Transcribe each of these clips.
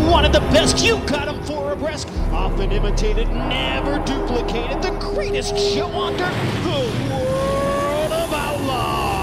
one of the best. You got him four abreast. Often imitated, never duplicated. The greatest show under the world of outlaws.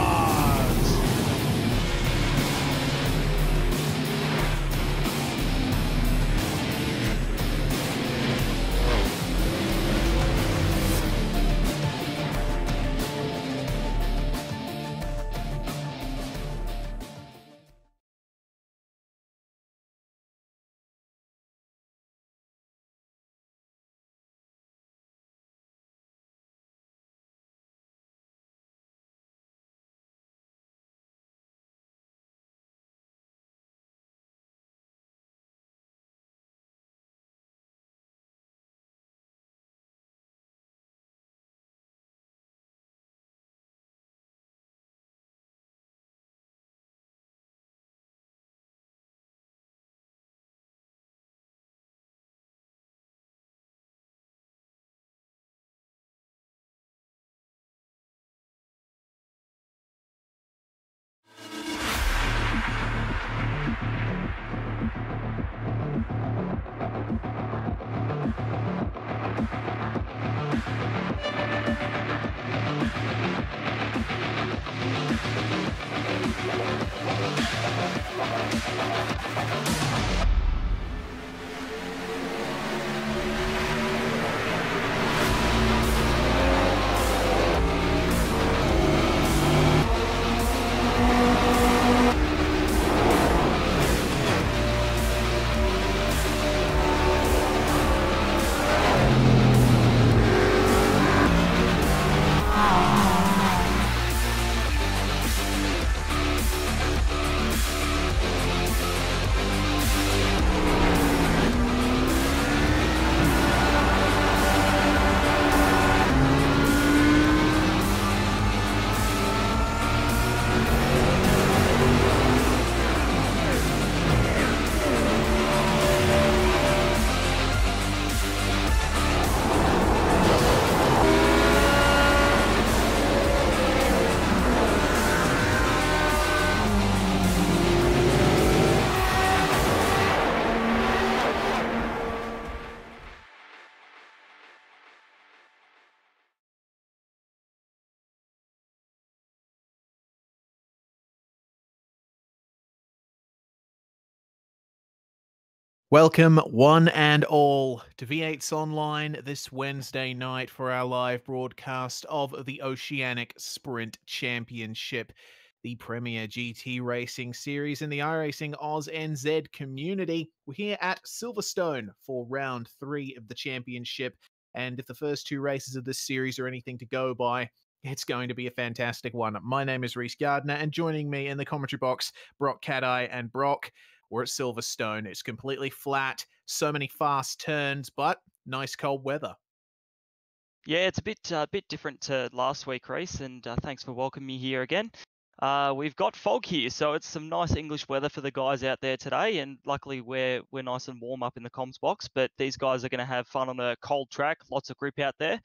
Welcome, one and all, to V8's Online this Wednesday night for our live broadcast of the Oceanic Sprint Championship, the premier GT racing series in the iRacing Oz NZ community. We're here at Silverstone for round 3 of the championship, and if the first 2 races of this series are anything to go by, it's going to be a fantastic one. My name is Reese Gardner, and joining me in the commentary box, Brock Cat-Eye and Brock. We're at Silverstone. It's completely flat, so many fast turns, but nice cold weather. Yeah, it's a bit different to last week, Reese, and thanks for welcoming me here again. We've got fog here, so it's some nice English weather for the guys out there today, and luckily we're nice and warm up in the comms box, but these guys are going to have fun on a cold track, lots of grip out there.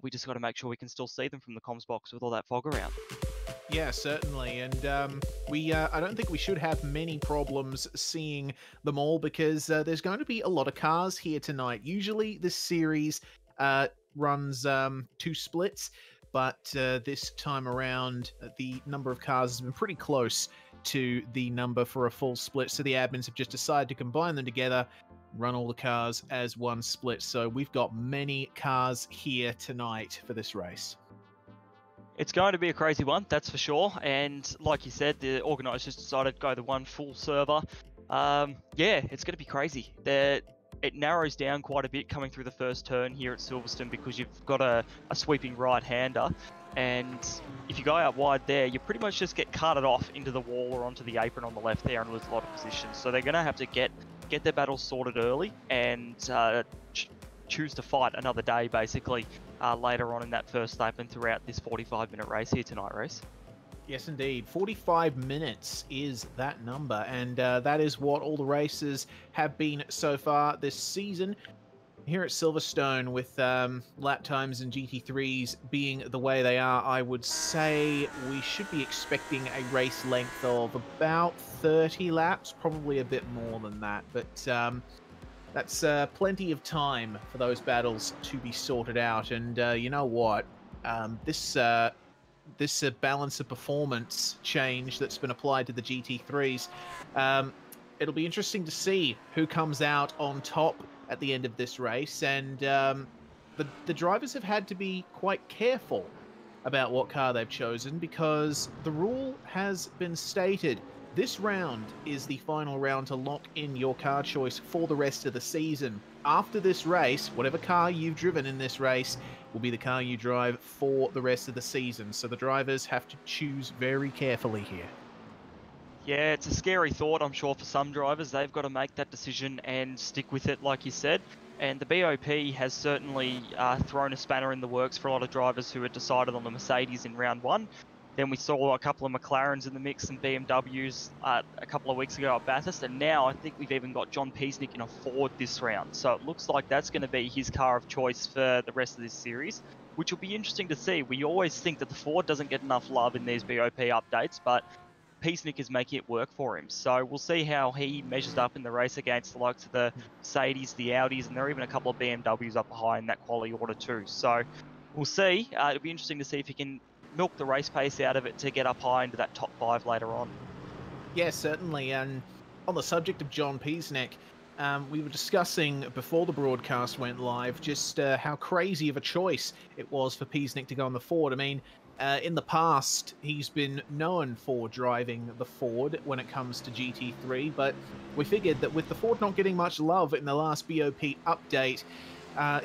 We just got to make sure we can still see them from the comms box with all that fog around. Yeah, certainly, and I don't think we should have many problems seeing them all because there's going to be a lot of cars here tonight. Usually this series runs 2 splits, but this time around the number of cars has been pretty close to the number for a full split, so the admins have just decided to combine them together, run all the cars as one split. So we've got many cars here tonight for this race. It's going to be a crazy one, that's for sure. And like you said, the organisers decided to go the one full server. Yeah, it's going to be crazy. It narrows down quite a bit coming through the first turn here at Silverstone because you've got a sweeping right-hander. And if you go out wide there, you pretty much just get carted off into the wall or onto the apron on the left there and lose a lot of positions. So they're going to have to get their battles sorted early and choose to fight another day, basically, later on in that first lap and throughout this 45-minute race here tonight, Race. Yes, indeed. 45 minutes is that number, and that is what all the races have been so far this season. here at Silverstone, with lap times and GT3s being the way they are, I would say we should be expecting a race length of about 30 laps, probably a bit more than that. But that's plenty of time for those battles to be sorted out. And you know what? This balance of performance change that's been applied to the GT3s, it'll be interesting to see who comes out on top at the end of this race. And the drivers have had to be quite careful about what car they've chosen, because the rule has been stated. This round is the final round to lock in your car choice for the rest of the season. After this race, whatever car you've driven in this race will be the car you drive for the rest of the season. So the drivers have to choose very carefully here. Yeah, it's a scary thought, I'm sure, for some drivers. They've got to make that decision and stick with it, like you said. And the BOP has certainly thrown a spanner in the works for a lot of drivers who had decided on the Mercedes in round one. Then we saw a couple of McLarens in the mix and BMWs a couple of weeks ago at Bathurst. And now I think we've even got John Peasnick in a Ford this round. So it looks like that's going to be his car of choice for the rest of this series, which will be interesting to see. We always think that the Ford doesn't get enough love in these BOP updates, but Peasnick is making it work for him. So we'll see how he measures up in the race against the likes of the Mercedes, the Audis, and there are even a couple of BMWs up behind that quality order too. So we'll see. It'll be interesting to see if he can milk the race pace out of it to get up high into that top 5 later on. Yeah, certainly. And on the subject of John Peasnick, we were discussing before the broadcast went live just how crazy of a choice it was for Peasnick to go on the Ford. I mean, in the past, he's been known for driving the Ford when it comes to GT3, but we figured that with the Ford not getting much love in the last BOP update,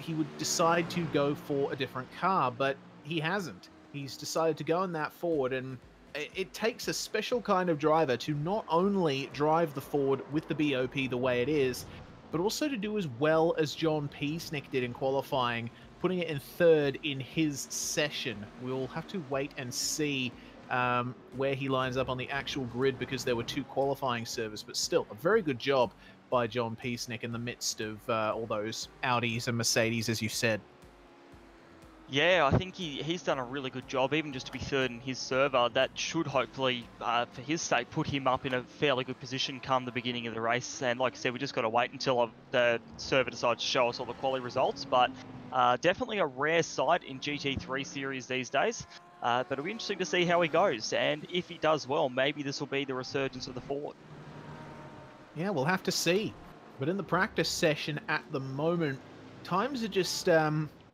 he would decide to go for a different car, but he hasn't. He's decided to go in that Ford, and it takes a special kind of driver to not only drive the Ford with the BOP the way it is, but also to do as well as John Peasnick did in qualifying, putting it in third in his session. We'll have to wait and see where he lines up on the actual grid, because there were 2 qualifying servers, but still a very good job by John Peasnick in the midst of all those Audis and Mercedes, as you said. Yeah, I think he's done a really good job, even just to be third in his server. That should hopefully, for his sake, put him up in a fairly good position come the beginning of the race. And like I said, we just got to wait until the server decides to show us all the quality results. But definitely a rare sight in GT3 series these days. But it'll be interesting to see how he goes. And if he does well, maybe this will be the resurgence of the Ford. Yeah, we'll have to see. But in the practice session at the moment, times are just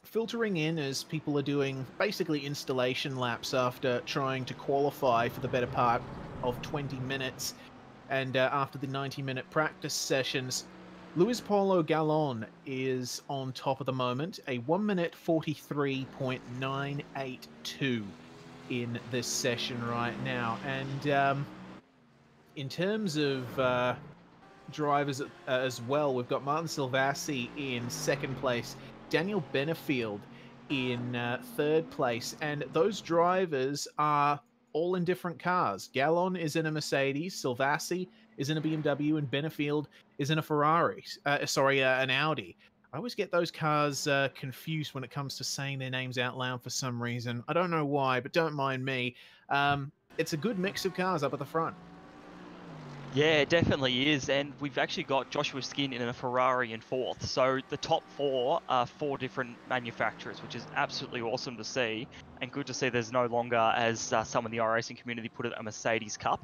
filtering in as people are doing basically installation laps after trying to qualify for the better part of 20 minutes. And after the 90-minute practice sessions, Luis Paulo Gallon is on top at the moment, a 1 minute 43.982 in this session right now. And in terms of drivers as well, we've got Martin Silvassi in second place, Daniel Benefield in third place, and those drivers are all in different cars. Gallon is in a Mercedes, Silvassi is in a BMW, and Benefield is in a Ferrari. An Audi. I always get those cars confused when it comes to saying their names out loud for some reason. I don't know why, but don't mind me. It's a good mix of cars up at the front. Yeah, it definitely is, and we've actually got Joshua Skin in a Ferrari in fourth. So the top 4 are 4 different manufacturers, which is absolutely awesome to see, and good to see there's no longer, as some in the iRacing community put it, a Mercedes Cup.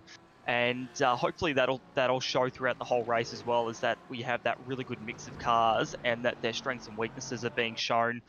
And hopefully that'll show throughout the whole race, as well as that we have that really good mix of cars, and that their strengths and weaknesses are being shown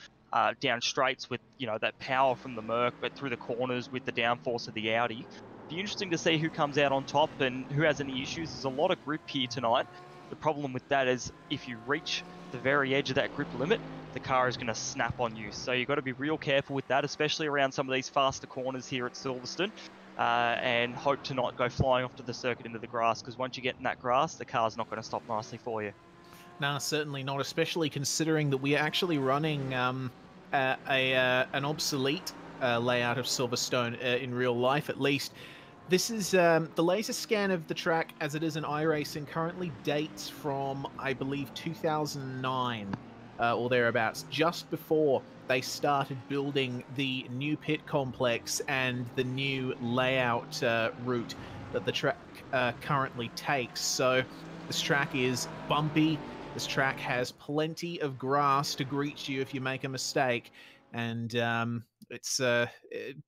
down straights with, you know, that power from the Merc, but through the corners with the downforce of the Audi. Be interesting to see who comes out on top and who has any issues. There's a lot of grip here tonight. The problem with that is if you reach the very edge of that grip limit, the car is going to snap on you. So you've got to be real careful with that, especially around some of these faster corners here at Silverstone, and hope to not go flying off to the circuit into the grass, because once you get in that grass, the car's not going to stop nicely for you. No, certainly not, especially considering that we are actually running an obsolete layout of Silverstone in real life, at least. This is the laser scan of the track as it is in iRacing currently dates from, I believe, 2009. or thereabouts, just before they started building the new pit complex and the new layout route that the track currently takes. So this track is bumpy. This track has plenty of grass to greet you if you make a mistake. And it's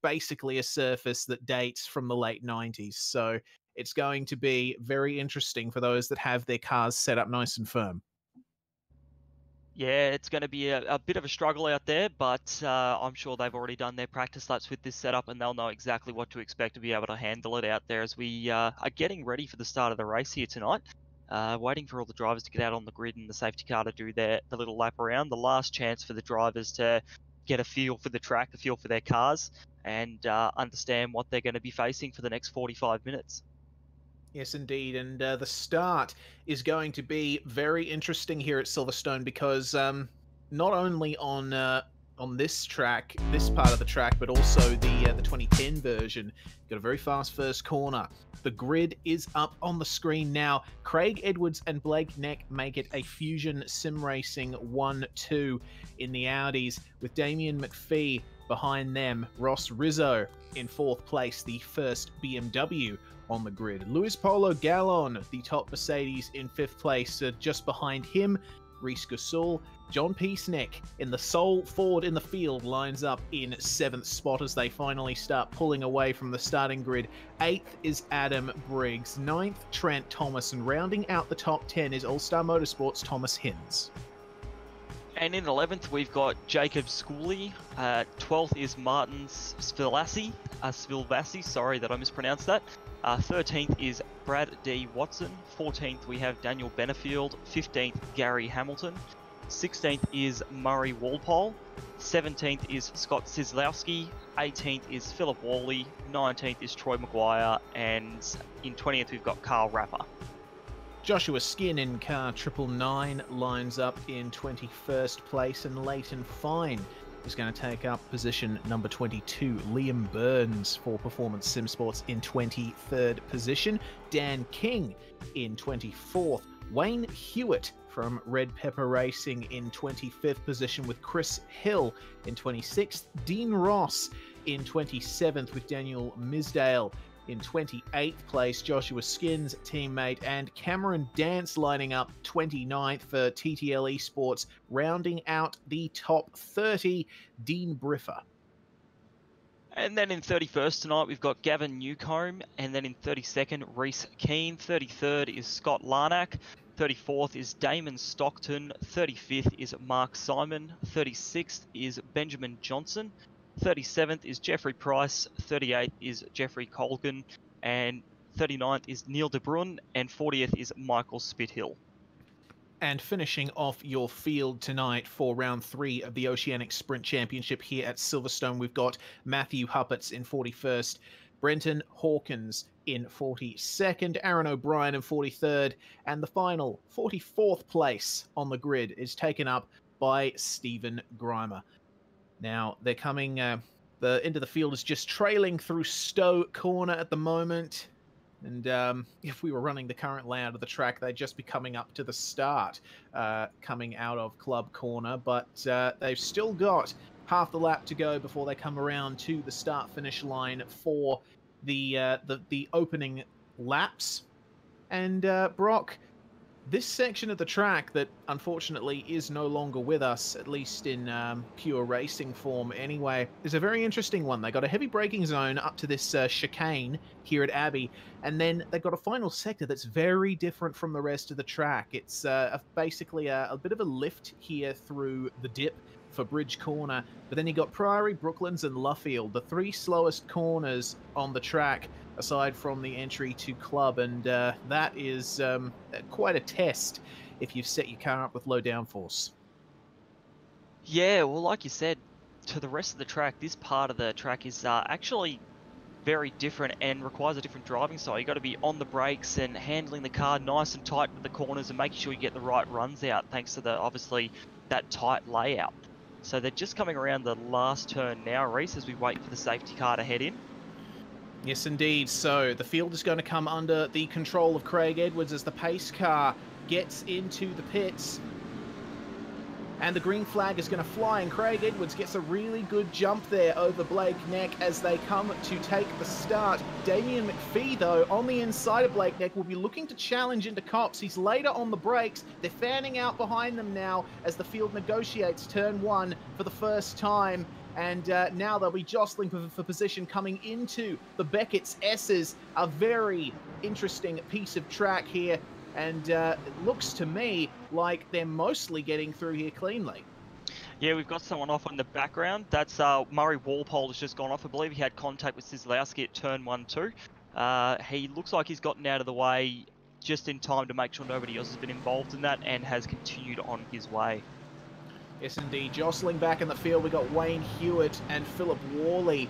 basically a surface that dates from the late 90s. So it's going to be very interesting for those that have their cars set up nice and firm. Yeah, it's going to be a bit of a struggle out there, but I'm sure they've already done their practice laps with this setup and they'll know exactly what to expect to be able to handle it out there as we are getting ready for the start of the race here tonight. Waiting for all the drivers to get out on the grid and the safety car to do the little lap around. The last chance for the drivers to get a feel for the track, a feel for their cars, and understand what they're going to be facing for the next 45 minutes. Yes, indeed. And the start is going to be very interesting here at Silverstone because not only on this track, this part of the track, but also the 2010 version, got a very fast first corner. The grid is up on the screen now. Craig Edwards and Blake Neck make it a Fusion Sim Racing 1-2 in the Audis, with Damien McPhee behind them. Ross Rizzo in fourth place, the first BMW on the grid. Luis Polo Gallon, the top Mercedes, in fifth place. Just behind him, Reese Gasol. John Peaceneck in the sole Ford in the field lines up in seventh spot as they finally start pulling away from the starting grid. Eighth is Adam Briggs. Ninth, Trent Thomas. And rounding out the top 10 is All-Star Motorsports' Thomas Hinz. And in 11th, we've got Jacob Schooley. 12th is Martin Svilvassi, sorry that I mispronounced that. 13th is Brad D. Watson. 14th, we have Daniel Benefield. 15th, Gary Hamilton. 16th is Murray Walpole. 17th is Scott Sislowski. 18th is Philip Worley. 19th is Troy Maguire. And in 20th, we've got Carl Rapper. Joshua Skin in car 999 lines up in 21st place, and Leighton Fine is going to take up position number 22. Liam Burns for Performance Sim Sports in 23rd position. Dan King in 24th. Wayne Hewitt from Red Pepper Racing in 25th position with Chris Hill in 26th. Dean Ross in 27th with Daniel Misdale in 28th place. Joshua Skin's teammate and Cameron Dance lining up 29th for TTL Esports, rounding out the top 30, Dean Briffer. And then in 31st tonight, we've got Gavin Newcomb. And then in 32nd, Reese Keane. 33rd is Scott Larnack. 34th is Damon Stockton. 35th is Mark Simon. 36th is Benjamin Johnson. 37th is Jeffrey Price. 38th is Jeffrey Colgan. And 39th is Neil De Bruin. And 40th is Michael Spithill. And finishing off your field tonight for round 3 of the Oceanic Sprint Championship here at Silverstone, we've got Matthew Huppatz in 41st, Brenton Hawkins in 42nd, Aaron O'Brien in 43rd, and the final 44th place on the grid is taken up by Stephen Grimer. Now, they're coming, the end of the field is just trailing through Stowe Corner at the moment. And if we were running the current layout of the track, they'd just be coming up to the start, coming out of Club Corner. But they've still got half the lap to go before they come around to the start-finish line for the opening laps. And Brock, this section of the track that unfortunately is no longer with us, at least in pure racing form anyway, is a very interesting one. They got a heavy braking zone up to this chicane here at Abbey, and then they've got a final sector that's very different from the rest of the track. It's basically a bit of a lift here through the dip for Bridge Corner, but then you got Priory, Brooklands, and Luffield, the 3 slowest corners on the track, aside from the entry to Club, and that is quite a test if you've set your car up with low downforce. Yeah, well, like you said, to the rest of the track, this part of the track is actually very different and requires a different driving style. You've got to be on the brakes and handling the car nice and tight with the corners and making sure you get the right runs out, thanks to obviously that tight layout. So they're just coming around the last turn now, Reese, as we wait for the safety car to head in. Yes, indeed. So the field is going to come under the control of Craig Edwards as the pace car gets into the pits. And the green flag is going to fly, and Craig Edwards gets a really good jump there over Blake Neck as they come to take the start. Damien McPhee, though, on the inside of Blake Neck, will be looking to challenge into Cops. He's later on the brakes. They're fanning out behind them now as the field negotiates turn 1 for the first time. And now they'll be jostling for position coming into the Beckett's S's. A very interesting piece of track here. And it looks to me like they're mostly getting through here cleanly. Yeah, we've got someone off in the background. That's Murray Walpole has just gone off. I believe he had contact with Sislowski at turn 1-2. He looks like he's gotten out of the way just in time to make sure nobody else has been involved in that and has continued on his way. Yes, indeed. Jostling back in the field, we got Wayne Hewitt and Philip Worley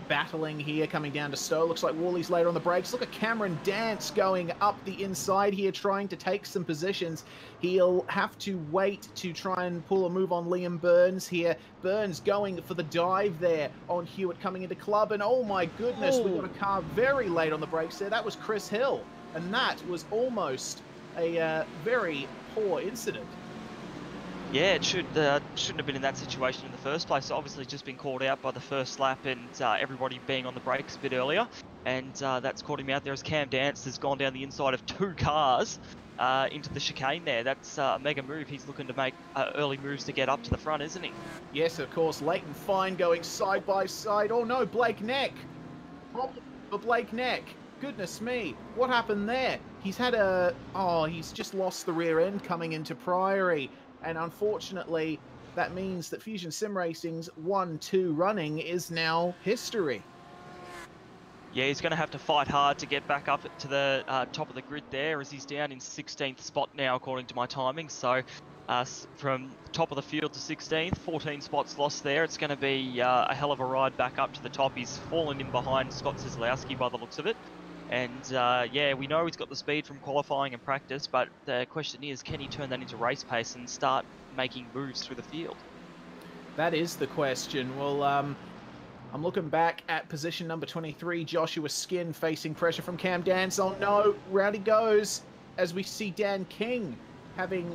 battling here, coming down to Stowe. Looks like Worley's later on the brakes. Look at Cameron Dance going up the inside here, trying to take some positions. He'll have to wait to try and pull a move on Liam Burns here. Burns going for the dive there on Hewitt coming into club. And oh my goodness, we got a car very late on the brakes there. That was Chris Hill. And that was almost a very poor incident. Yeah, it shouldn't have been in that situation in the first place. Obviously, just been called out by the first lap and everybody being on the brakes a bit earlier, and that's caught him out there as Cam Dance has gone down the inside of 2 cars into the chicane there. That's a mega move. He's looking to make early moves to get up to the front, isn't he? Yes, of course. Leighton Fine going side by side. Oh no, Blake Neck. Problem for Blake Neck. Goodness me, what happened there? He's had he's just lost the rear end coming into Priory. And unfortunately, that means that Fusion Sim Racing's 1-2 running is now history. Yeah, he's going to have to fight hard to get back up to the top of the grid there, as he's down in 16th spot now, according to my timing. So from top of the field to 16th, 14 spots lost there. It's going to be a hell of a ride back up to the top. He's fallen in behind Scott Sislowski by the looks of it. And yeah, we know he's got the speed from qualifying and practice, but the question is, can he turn that into race pace and start making moves through the field? That is the question. Well, I'm looking back at position number 23, Joshua Skin facing pressure from Cam Dance. Oh no, round he goes as we see Dan King having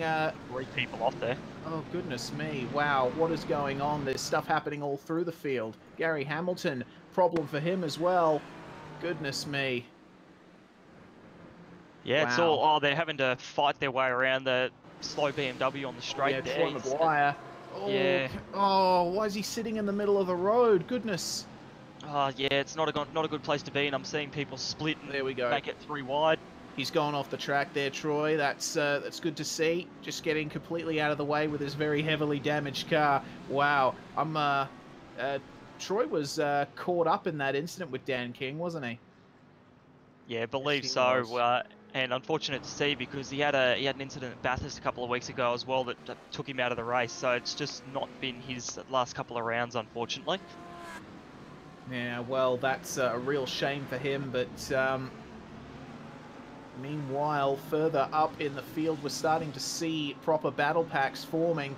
3 people off there. Oh goodness me, wow, what is going on? There's stuff happening all through the field. Gary Hamilton, problem for him as well. Goodness me. Yeah, wow. It's all, they're having to fight their way around the slow BMW on the straight there. Troy Maguire. Oh, yeah. Oh, why is he sitting in the middle of the road? Goodness. Yeah, it's not a good place to be, and I'm seeing people split and there we go. Make it 3 wide. He's gone off the track there, Troy. That's good to see. Just getting completely out of the way with his very heavily damaged car. Wow. Troy was caught up in that incident with Dan King, wasn't he? Yeah, I believe so. And unfortunate to see, because he had an incident at Bathurst a couple of weeks ago as well that took him out of the race. So it's just not been his last couple of rounds, unfortunately. Yeah, well, that's a real shame for him. But meanwhile, further up in the field, we're starting to see proper battle packs forming.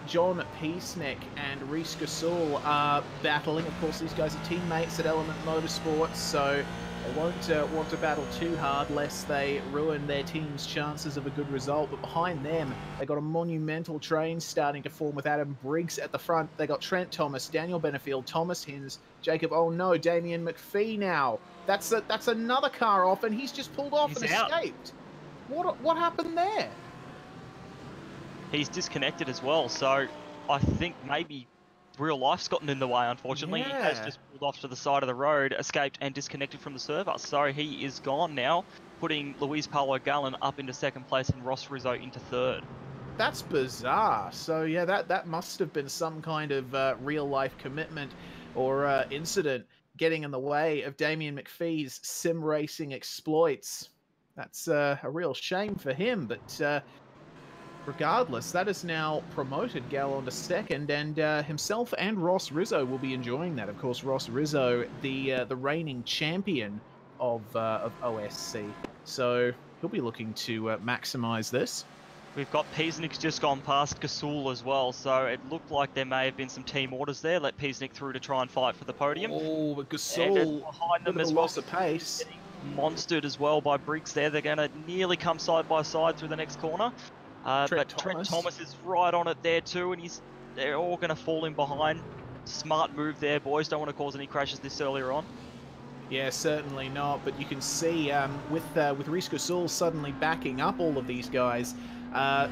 John Peaceneck and Reese Gasol are battling. Of course, these guys are teammates at Element Motorsports, so they won't want to battle too hard lest they ruin their team's chances of a good result. But behind them, they got a monumental train starting to form with Adam Briggs at the front. They got Trent Thomas, Daniel Benefield, Thomas Hins, Jacob. Oh no, Damien McPhee now. That's another car off, and he's just pulled off and escaped. What happened there? He's disconnected as well, so I think maybe real life's gotten in the way, unfortunately. Yeah. He has just pulled off to the side of the road, escaped and disconnected from the server. So he is gone now, putting Luis Paulo Gallen up into 2nd place and Ross Rizzo into 3rd. That's bizarre. So yeah, that must have been some kind of real life commitment or incident getting in the way of Damien McPhee's sim racing exploits. That's a real shame for him, but regardless, that is now promoted Gal onto 2nd, and himself and Ross Rizzo will be enjoying that. Of course, Ross Rizzo, the reigning champion of OSC, so he'll be looking to maximize this. We've got Peasnick's just gone past Gasul as well, so it looked like there may have been some team orders there. Let Peasnick through to try and fight for the podium. Oh, but Gasul behind them as well. Loss of pace. Monstered as well by Briggs there. They're going to nearly come side by side through the next corner. But Trent Thomas is right on it there too, and they're all going to fall in behind. Smart move there, boys. Don't want to cause any crashes this earlier on. Yeah, certainly not. But you can see with Reece Gasol suddenly backing up all of these guys,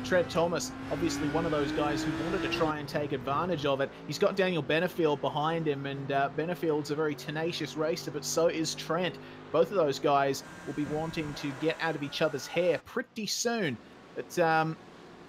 Trent Thomas, obviously one of those guys who wanted to try and take advantage of it. He's got Daniel Benefield behind him, and Benefield's a very tenacious racer, but so is Trent. Both of those guys will be wanting to get out of each other's hair pretty soon. But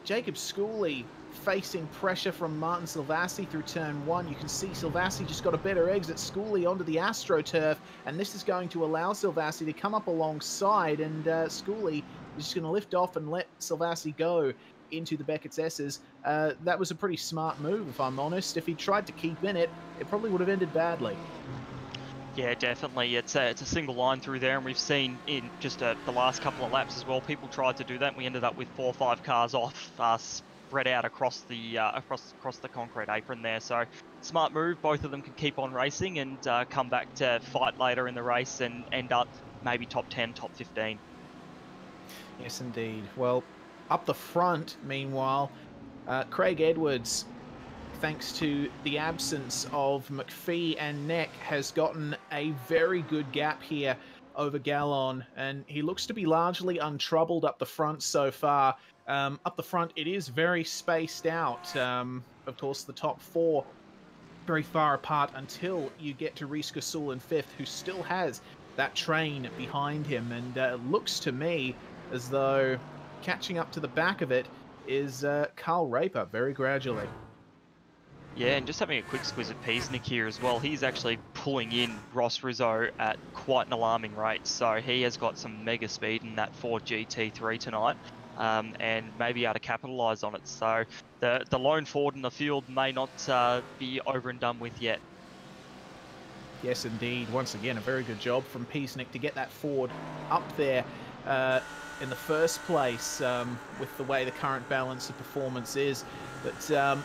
Jacob Schooley facing pressure from Martin Silvassi through turn 1. You can see Silvassi just got a better exit. Schooley onto the AstroTurf, and this is going to allow Silvassi to come up alongside, and Schooley is just going to lift off and let Silvassi go into the Beckett's S's. That was a pretty smart move, if I'm honest. If he tried to keep in it, it probably would have ended badly. Yeah, definitely. It's a single line through there, and we've seen in just the last couple of laps as well, people tried to do that, and we ended up with 4 or 5 cars off, spread out across the across the concrete apron there. So smart move. Both of them can keep on racing and come back to fight later in the race and end up maybe top 10, top 15. Yes, indeed. Well, up the front, meanwhile, Craig Edwards, thanks to the absence of McPhee and Neck, has gotten a very good gap here over Gallon, and he looks to be largely untroubled up the front so far. Up the front, it is very spaced out. Of course, the top 4 very far apart until you get to Reece Gasol in 5th, who still has that train behind him, and it looks to me as though catching up to the back of it is Carl Raper very gradually. Yeah, and just having a quick squiz at Peasnick here as well. He's actually pulling in Ross Rizzo at quite an alarming rate. So he has got some mega speed in that Ford GT3 tonight, and maybe able to capitalise on it. So the lone Ford in the field may not be over and done with yet. Yes, indeed. Once again, a very good job from Peasnick to get that Ford up there in the first place with the way the current balance of performance is. But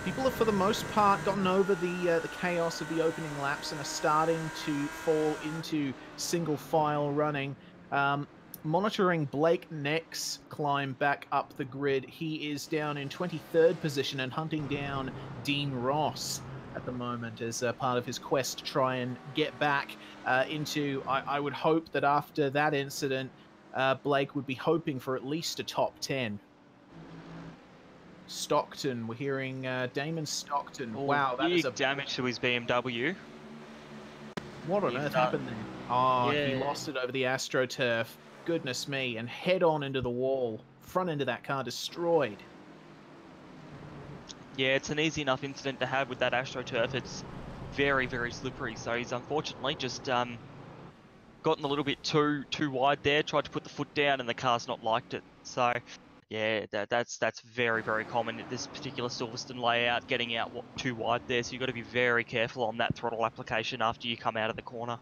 people have, for the most part, gotten over the chaos of the opening laps and are starting to fall into single file running. Monitoring Blake Neck's climb back up the grid, he is down in 23rd position and hunting down Dean Ross at the moment as part of his quest to try and get back into, I would hope that after that incident, Blake would be hoping for at least a top 10. Stockton, we're hearing Damon Stockton. Oh, wow, that is a damage to his BMW. What on earth happened there? Oh, yeah. He lost it over the AstroTurf. Goodness me, and head on into the wall. Front end of that car destroyed. Yeah, it's an easy enough incident to have with that AstroTurf. It's very, very slippery. So he's unfortunately just gotten a little bit too wide there. Tried to put the foot down, and the car's not liked it. So yeah, that's very, very common at this particular Silverstone layout, getting out too wide there. So you've got to be very careful on that throttle application after you come out of the corner.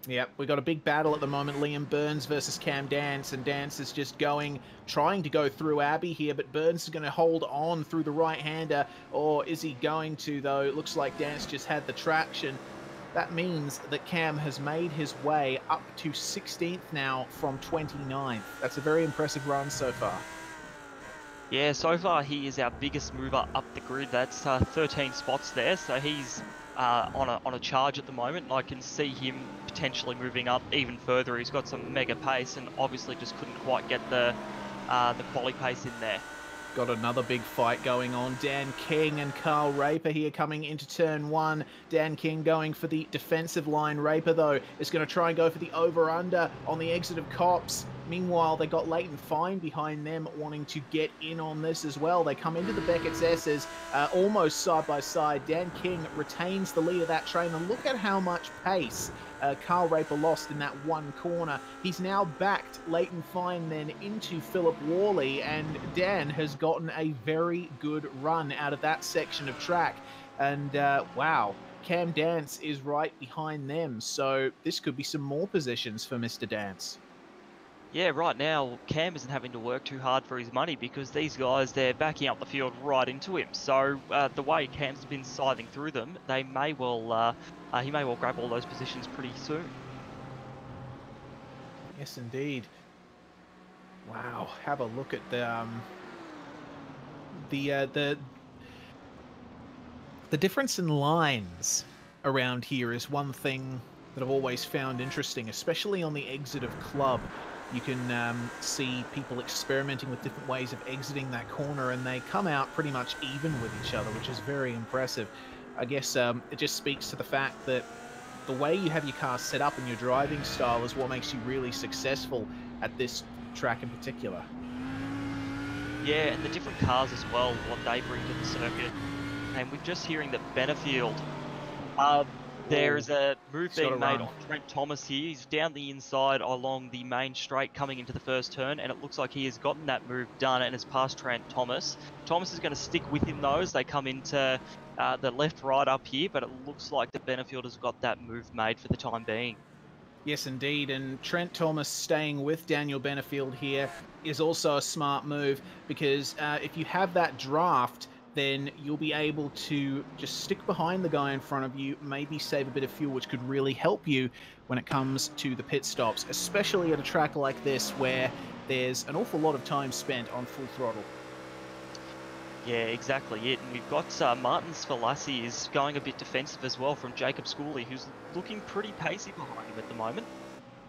Yep, we've got a big battle at the moment. Liam Burns versus Cam Dance, and Dance is just trying to go through Abbey here, but Burns is going to hold on through the right-hander, or is he going to, though? It looks like Dance just had the traction. That means that Cam has made his way up to 16th now from 29th. That's a very impressive run so far. Yeah, so far he is our biggest mover up the grid. That's 13 spots there, so he's on a charge at the moment, and I can see him potentially moving up even further. He's got some mega pace and obviously just couldn't quite get the quali pace in there. Got another big fight going on. Dan King and Carl Raper here coming into turn 1. Dan King going for the defensive line. Raper, though, is going to try and go for the over-under on the exit of Cops. Meanwhile, they got Leighton Fine behind them wanting to get in on this as well. They come into the Beckett's S's almost side by side. Dan King retains the lead of that train, and look at how much pace Carl Raper lost in that one corner. He's now backed Leighton Fine then into Philip Worley, and Dan has gotten a very good run out of that section of track. And wow, Cam Dance is right behind them, so this could be some more positions for Mr. Dance. Yeah, right now Cam isn't having to work too hard for his money because these guys, they're backing up the field right into him. So the way Cam's been scything through them, he may well grab all those positions pretty soon. Yes, indeed. Wow, have a look at the difference in lines around here is one thing that I've always found interesting, especially on the exit of club. You can see people experimenting with different ways of exiting that corner, and they come out pretty much even with each other, which is very impressive. I guess it just speaks to the fact that the way you have your car set up and your driving style is what makes you really successful at this track in particular. Yeah, and the different cars as well, what they bring to the circuit. And we're just hearing that Benefield, there's a move He's got to being made run. on Trent Thomas here. He's down the inside along the main straight coming into the first turn, and it looks like he has gotten that move done and has passed Trent Thomas. Thomas is going to stick with him though as they come into the left-right up here, but it looks like the Benefield has got that move made for the time being. Yes, indeed. And Trent Thomas staying with Daniel Benefield here is also a smart move because if you have that draft, then you'll be able to just stick behind the guy in front of you, maybe save a bit of fuel, which could really help you when it comes to the pit stops, especially at a track like this where there's an awful lot of time spent on full throttle. Yeah, exactly it. And we've got Martin Sfolassi is going a bit defensive as well from Jacob Schooley, who's looking pretty pacey behind him at the moment.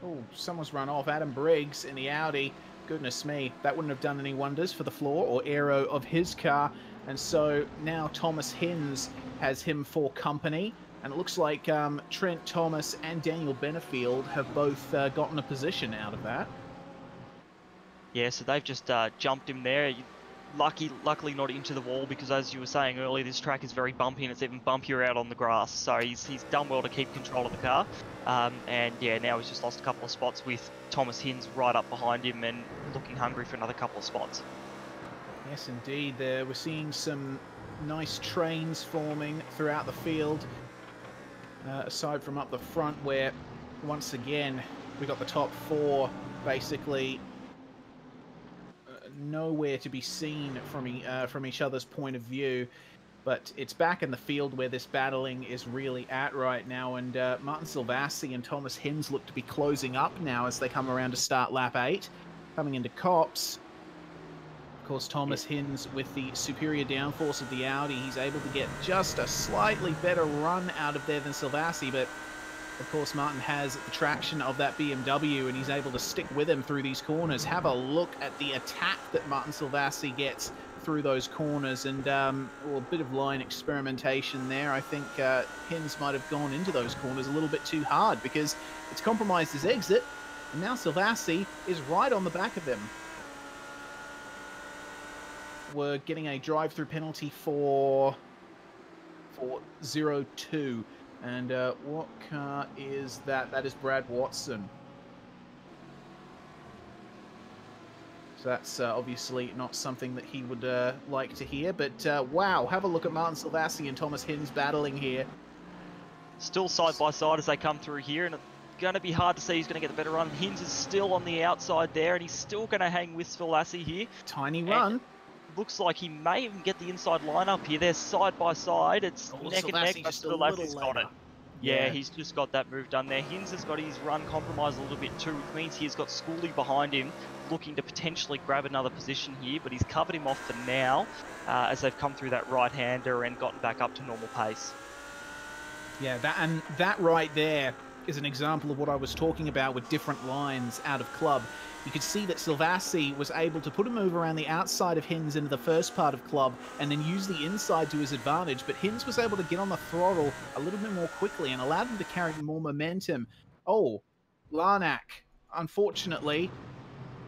Oh, someone's run off. Adam Briggs in the Audi. Goodness me, that wouldn't have done any wonders for the floor or aero of his car. And so now Thomas Hinz has him for company. And it looks like Trent Thomas and Daniel Benefield have both gotten a position out of that. Yeah, so they've just jumped him there. Luckily not into the wall because, as you were saying earlier, this track is very bumpy and it's even bumpier out on the grass. So he's done well to keep control of the car. And yeah, now he's just lost a couple of spots with Thomas Hinz right up behind him and looking hungry for another couple of spots. Yes, indeed. We're seeing some nice trains forming throughout the field. Aside from up the front where, once again, we got the top four basically nowhere to be seen from each other's point of view. But it's back in the field where this battling is really at right now, and Martin Silvassi and Thomas Hinz look to be closing up now as they come around to start lap 8. Coming into Copse, of course, Thomas Hinz with the superior downforce of the Audi, he's able to get just a slightly better run out of there than Silvassi, but of course Martin has the traction of that BMW and he's able to stick with him through these corners. Have a look at the attack that Martin Silvassi gets through those corners, and a bit of line experimentation there. I think Hinz might have gone into those corners a little bit too hard because it's compromised his exit, and now Silvassi is right on the back of him. We're getting a drive-through penalty for 0-2. And what car is that? That is Brad Watson. So that's obviously not something that he would like to hear. But wow, have a look at Martin Silvassi and Thomas Hinz battling here. Still side by side as they come through here, and it's going to be hard to see who's going to get the better run. Hinz is still on the outside there, and he's still going to hang with Sfolassi here. Tiny run. Looks like he may even get the inside line up here. They're side by side. It's neck and neck, but Sfolassi's got it. Yeah, he's just got that move done there. Hinz has got his run compromised a little bit too, which means he's got Schooley behind him, looking to potentially grab another position here, but he's covered him off for now as they've come through that right-hander and gotten back up to normal pace. Yeah, that right there is an example of what I was talking about with different lines out of club. You could see that Silvassi was able to put a move around the outside of Hinz into the first part of club and then use the inside to his advantage, but Hinz was able to get on the throttle a little bit more quickly and allowed him to carry more momentum. Oh, Larnack, unfortunately,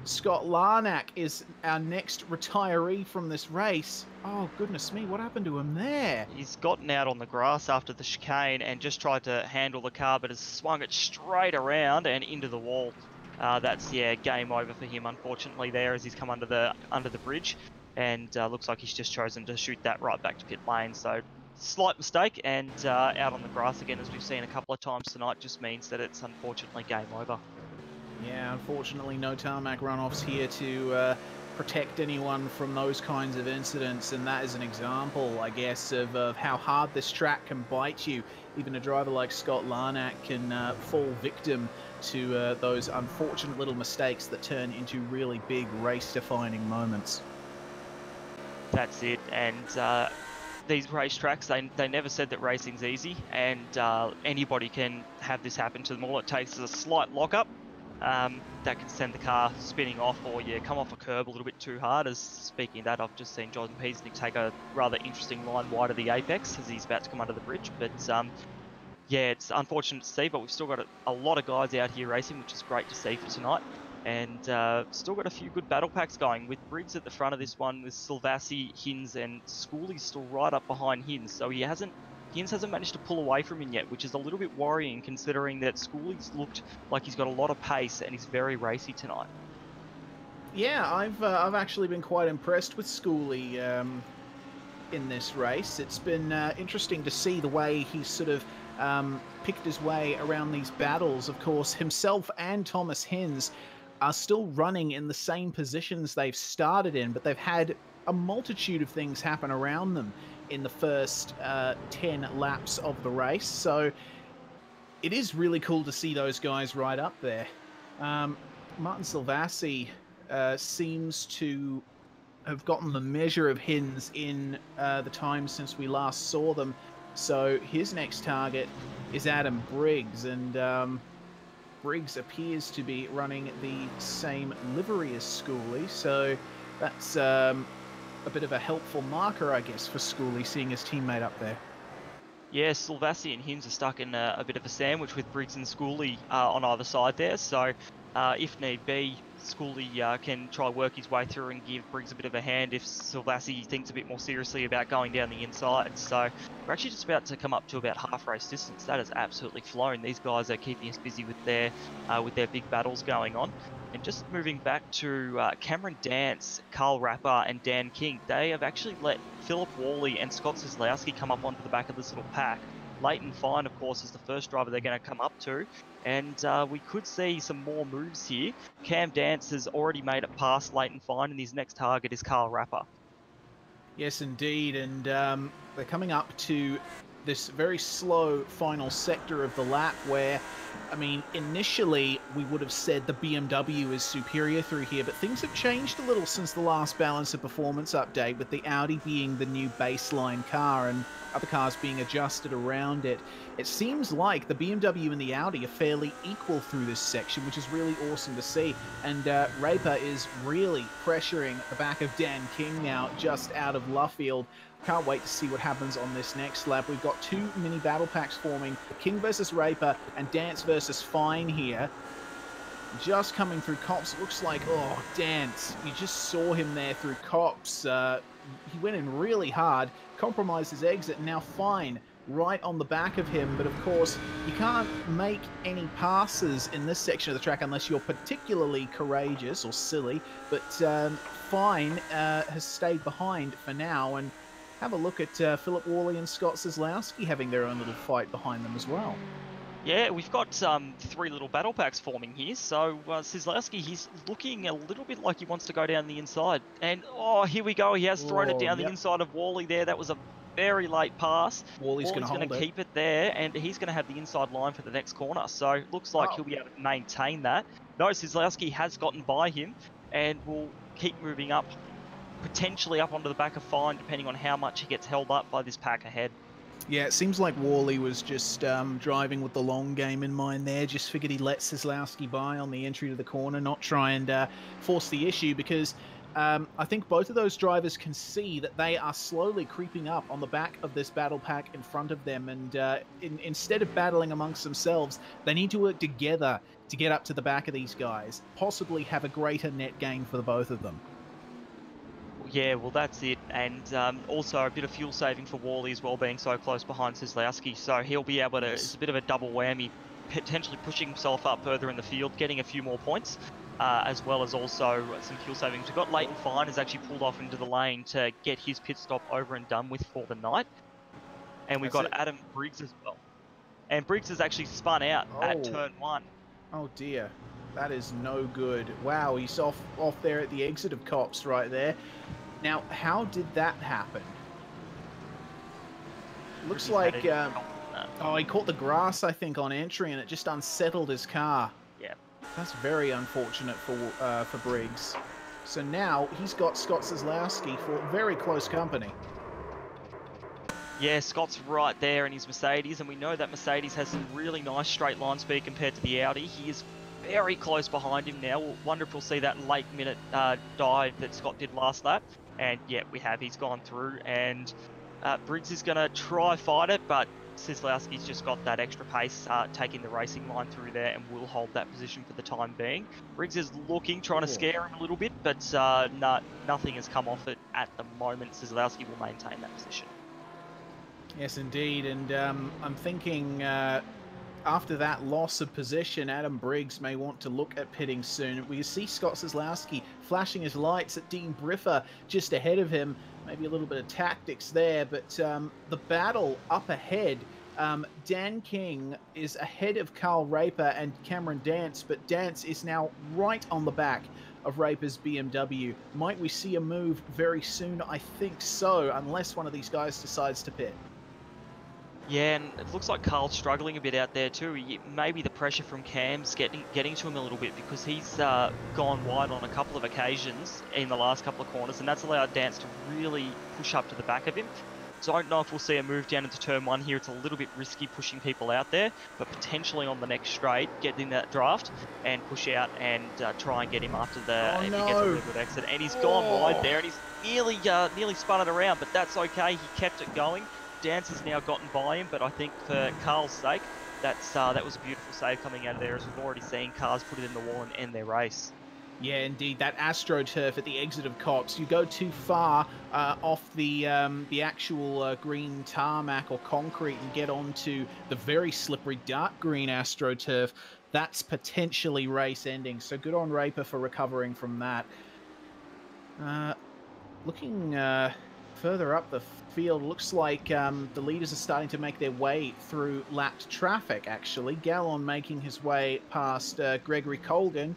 Scott Larnack is our next retiree from this race. Oh, goodness me, what happened to him there? He's gotten out on the grass after the chicane and just tried to handle the car, but has swung it straight around and into the wall. That's, yeah, game over for him, unfortunately, there as he's come under the bridge. And looks like he's just chosen to shoot that right back to pit lane. So, slight mistake, and out on the grass again, as we've seen a couple of times tonight, just means that it's unfortunately game over. Yeah, unfortunately, no tarmac runoffs here to protect anyone from those kinds of incidents, and that is an example, I guess, of how hard this track can bite you. Even a driver like Scott Larnack can fall victim to those unfortunate little mistakes that turn into really big race-defining moments. That's it, and these racetracks, they never said that racing's easy, and anybody can have this happen to them. All it takes is a slight lockup that can send the car spinning off, or you come off a curb a little bit too hard. As speaking of that, I've just seen John Peasnick take a rather interesting line wide of the apex as he's about to come under the bridge. But yeah, it's unfortunate to see, but we've still got a lot of guys out here racing, which is great to see for tonight. And still got a few good battle packs going, with Briggs at the front of this one, with Silvassi, Hins, and Schooley still right up behind Hins. So Hins hasn't managed to pull away from him yet, which is a little bit worrying considering that Schooley's looked like he's got a lot of pace and he's very racy tonight. Yeah, I've actually been quite impressed with Schooley in this race. It's been interesting to see the way he's sort of picked his way around these battles. Of course, himself and Thomas Hins are still running in the same positions they've started in, but they've had a multitude of things happen around them in the first 10 laps of the race. So it is really cool to see those guys right up there. Martin Silvassi seems to have gotten the measure of Hins in the time since we last saw them. So his next target is Adam Briggs, and Briggs appears to be running the same livery as Schooley, so that's a bit of a helpful marker, I guess, for Schooley, seeing his teammate up there. Yeah, Silvassi and Hins are stuck in a bit of a sandwich with Briggs and Schooley on either side there, so if need be, Schooley can try work his way through and give Briggs a bit of a hand if Silvassi thinks a bit more seriously about going down the inside. So we're actually just about to come up to about half race distance. That has absolutely flown. These guys are keeping us busy with their big battles going on. And just moving back to Cameron Dance, Carl Rapper and Dan King, they have actually let Philip Worley and Scott Kozlowski come up onto the back of this little pack. Leighton Fine, of course, is the first driver they're going to come up to, and we could see some more moves here. Cam Dance has already made it past Leighton Fine, and his next target is Carl Rapper. Yes, indeed, and they're coming up to this very slow final sector of the lap where, I mean, initially we would have said the BMW is superior through here, but things have changed a little since the last balance of performance update, with the Audi being the new baseline car and other cars being adjusted around it. It seems like the BMW and the Audi are fairly equal through this section, which is really awesome to see. And Raper is really pressuring the back of Dan King now, just out of Luffield. Can't wait to see what happens on this next lap. We've got two mini battle packs forming, King versus Raper and Dance versus Fine here. Just coming through Cops, it looks like, oh, Dance, you just saw him there through Cops. He went in really hard, compromised his exit, and now Fine right on the back of him. But of course, you can't make any passes in this section of the track unless you're particularly courageous or silly. But Fine has stayed behind for now, and have a look at Philip Worley and Scott Kozlowski having their own little fight behind them as well. Yeah, we've got three little battle packs forming here. So Kozlowski, he's looking a little bit like he wants to go down the inside. And oh, here we go. He has thrown it down the inside of Worley there. That was a very late pass. Worley's going to keep it there, and he's going to have the inside line for the next corner. So it looks like he'll be able to maintain that. No, Kozlowski has gotten by him and will keep moving up, potentially up onto the back of Fine, depending on how much he gets held up by this pack ahead. Yeah, it seems like Worley was just driving with the long game in mind there. Just figured he'd let Kozlowski by on the entry to the corner, not try and force the issue, because I think both of those drivers can see that they are slowly creeping up on the back of this battle pack in front of them. And instead of battling amongst themselves, they need to work together to get up to the back of these guys, possibly have a greater net gain for the both of them. Yeah, well, that's it. And also a bit of fuel saving for Worley as well, being so close behind Kozlowski. So he'll be able to, it's a bit of a double whammy, potentially pushing himself up further in the field, getting a few more points, as well as also some fuel savings. We've got Leighton Fine has actually pulled off into the lane to get his pit stop over and done with for the night. And we've got Adam Briggs as well. And Briggs has actually spun out at turn 1. Oh dear. That is no good. Wow, he's off there at the exit of Cops right there. Now, how did that happen? Looks like, oh, he caught the grass, I think, on entry, and it just unsettled his car. Yeah. That's very unfortunate for Briggs. So now he's got Scott Kozlowski for very close company. Yeah, Scott's right there in his Mercedes, and we know that Mercedes has some really nice straight line speed compared to the Audi. He is very close behind him now. We'll wonder if we'll see that late minute dive that Scott did last lap. And yeah, we have. He's gone through, and Briggs is going to try fight it, but Kozlowski's just got that extra pace, taking the racing line through there, and will hold that position for the time being. Briggs is trying to scare him a little bit, but nothing has come off it at the moment. Kozlowski will maintain that position. Yes, indeed, and I'm thinking after that loss of position, Adam Briggs may want to look at pitting soon. We see Scott Kozlowski flashing his lights at Dean Briffa just ahead of him. Maybe a little bit of tactics there, but the battle up ahead, Dan King is ahead of Carl Raper and Cameron Dance, but Dance is now right on the back of Raper's BMW. Might we see a move very soon? I think so, unless one of these guys decides to pit. Yeah, and it looks like Carl's struggling a bit out there too. Maybe the pressure from Cam's getting to him a little bit, because he's gone wide on a couple of occasions in the last couple of corners, and that's allowed Dance to really push up to the back of him. So I don't know if we'll see a move down into turn one here. It's a little bit risky pushing people out there, but potentially on the next straight, get in that draft and push out and try and get him after the if he gets a really good exit. And he's gone wide there, and he's nearly spun it around, but that's okay. He kept it going. Dance has now gotten by him, but I think for Carl's sake, that was a beautiful save coming out of there, as we've already seen cars put it in the wall and end their race. Yeah, indeed, that AstroTurf at the exit of Cops. You go too far off the actual green tarmac or concrete and get onto the very slippery dark green AstroTurf. That's potentially race ending. So good on Raper for recovering from that. Looking further up the field, looks like the leaders are starting to make their way through lapped traffic, actually. Gallon making his way past Gregory Colgan,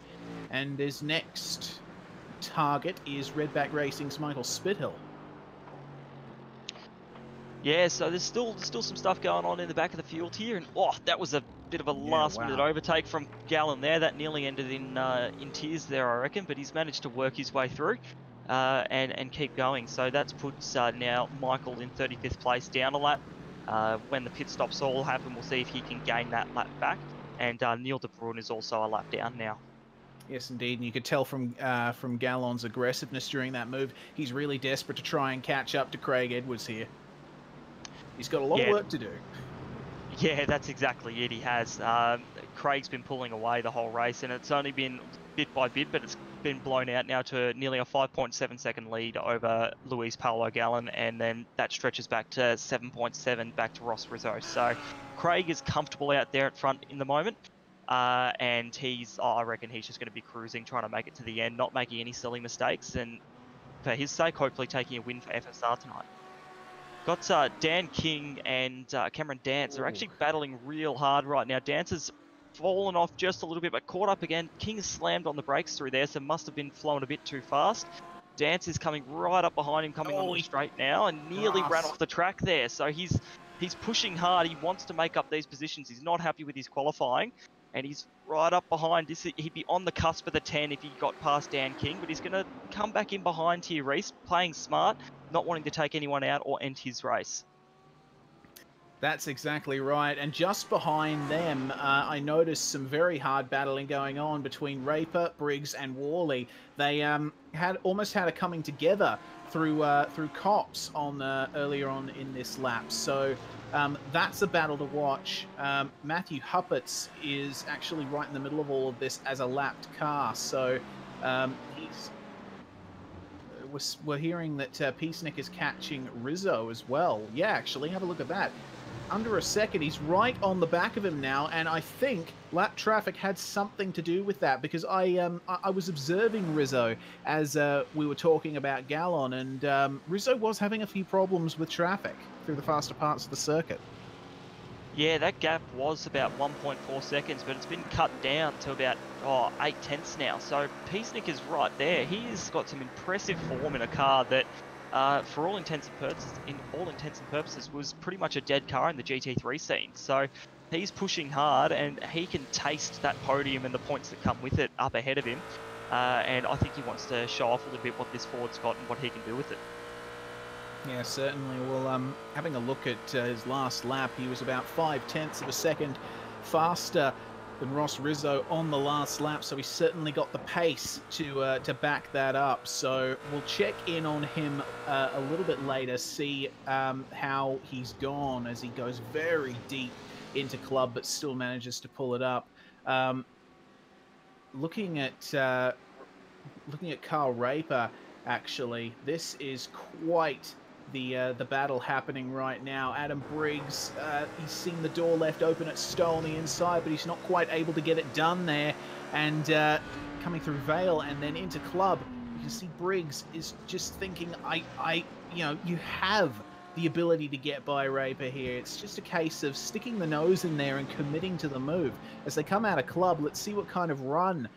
and his next target is Redback Racing's Michael Spithill. Yeah, so there's still some stuff going on in the back of the field here, and that was a bit of a last-minute overtake from Gallon there. That nearly ended in tears there, I reckon, but he's managed to work his way through and keep going. So that's put now Michael in 35th place, down a lap. When the pit stops all happen, we'll see if he can gain that lap back. And Neil de Bruin is also a lap down now. Yes, indeed, and you could tell from Gallon's aggressiveness during that move, he's really desperate to try and catch up to Craig Edwards here. He's got a lot of work to do. Yeah, that's exactly it. He has. Craig's been pulling away the whole race, and it's only been bit by bit, but it's been blown out now to nearly a 5.7 second lead over Luis Paulo Gallon, and then that stretches back to 7.7 back to Ross Rizzo. So Craig is comfortable out there at front in the moment, and I reckon he's just going to be cruising, trying to make it to the end, not making any silly mistakes, and for his sake, hopefully taking a win for FSR tonight. Got Dan King and Cameron Dance. They're actually battling real hard right now. Dance has fallen off just a little bit, but caught up again. King slammed on the brakes through there, so must have been flowing a bit too fast. Dance is coming right up behind him, coming on the straight now, and nearly ran off the track there. So he's pushing hard. He wants to make up these positions. He's not happy with his qualifying, and he's right up behind. He'd be on the cusp of the 10 if he got past Dan King, but he's going to come back in behind here, Reese, playing smart, not wanting to take anyone out or end his race. That's exactly right. And just behind them, I noticed some very hard battling going on between Raper, Briggs, and Worley. They almost had a coming together through Cops on earlier on in this lap. So that's a battle to watch. Matthew Huppert's is actually right in the middle of all of this as a lapped car. So we're hearing that Peacenik is catching Rizzo as well. Yeah, actually, have a look at that. Under a second, he's right on the back of him now, and I think lap traffic had something to do with that, because I was observing Rizzo as we were talking about Gallon, and Rizzo was having a few problems with traffic through the faster parts of the circuit. Yeah, that gap was about 1.4 seconds, but it's been cut down to about 8/10 now. So Peasnick is right there. He's got some impressive form in a car that, for all intents and purposes, was pretty much a dead car in the GT3 scene. So he's pushing hard, and he can taste that podium and the points that come with it up ahead of him. And I think he wants to show off a little bit what this Ford's got and what he can do with it. Yeah, certainly. Well, having a look at his last lap, he was about 0.5 of a second faster than Ross Rizzo on the last lap, so he's certainly got the pace to back that up. So we'll check in on him a little bit later, see how he's gone as he goes very deep into club, but still manages to pull it up. Looking at Carl Raper, actually, this is quite the battle happening right now. Adam Briggs, he's seen the door left open at Stowe on the inside, but he's not quite able to get it done there. And coming through Vale and then into club, you can see Briggs is just thinking, you have the ability to get by Raper here. It's just a case of sticking the nose in there and committing to the move. As they come out of club, let's see what kind of run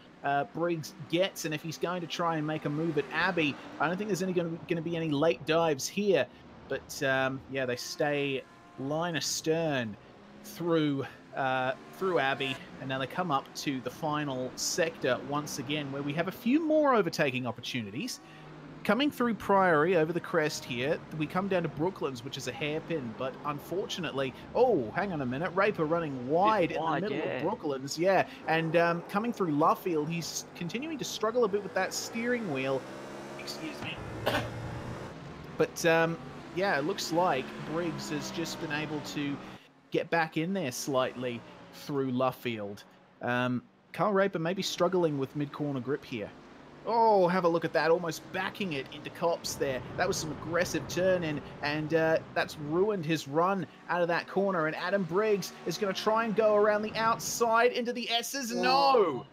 Briggs gets, and if he's going to try and make a move at Abbey, I don't think there's going to be any late dives here. But yeah, they stay line astern through Abbey, and now they come up to the final sector once again, where we have a few more overtaking opportunities. Coming through Priory over the crest here, we come down to Brooklands, which is a hairpin, but unfortunately... Oh, hang on a minute. Raper running wide in the middle of Brooklands, yeah. And coming through Luffield, he's continuing to struggle a bit with that steering wheel. Excuse me. But, yeah, it looks like Briggs has just been able to get back in there slightly through Luffield. Carl Raper may be struggling with mid-corner grip here. Oh, have a look at that, almost backing it into Copse there. That was some aggressive turn in, and that's ruined his run out of that corner. And Adam Briggs is going to try and go around the outside into the S's. No!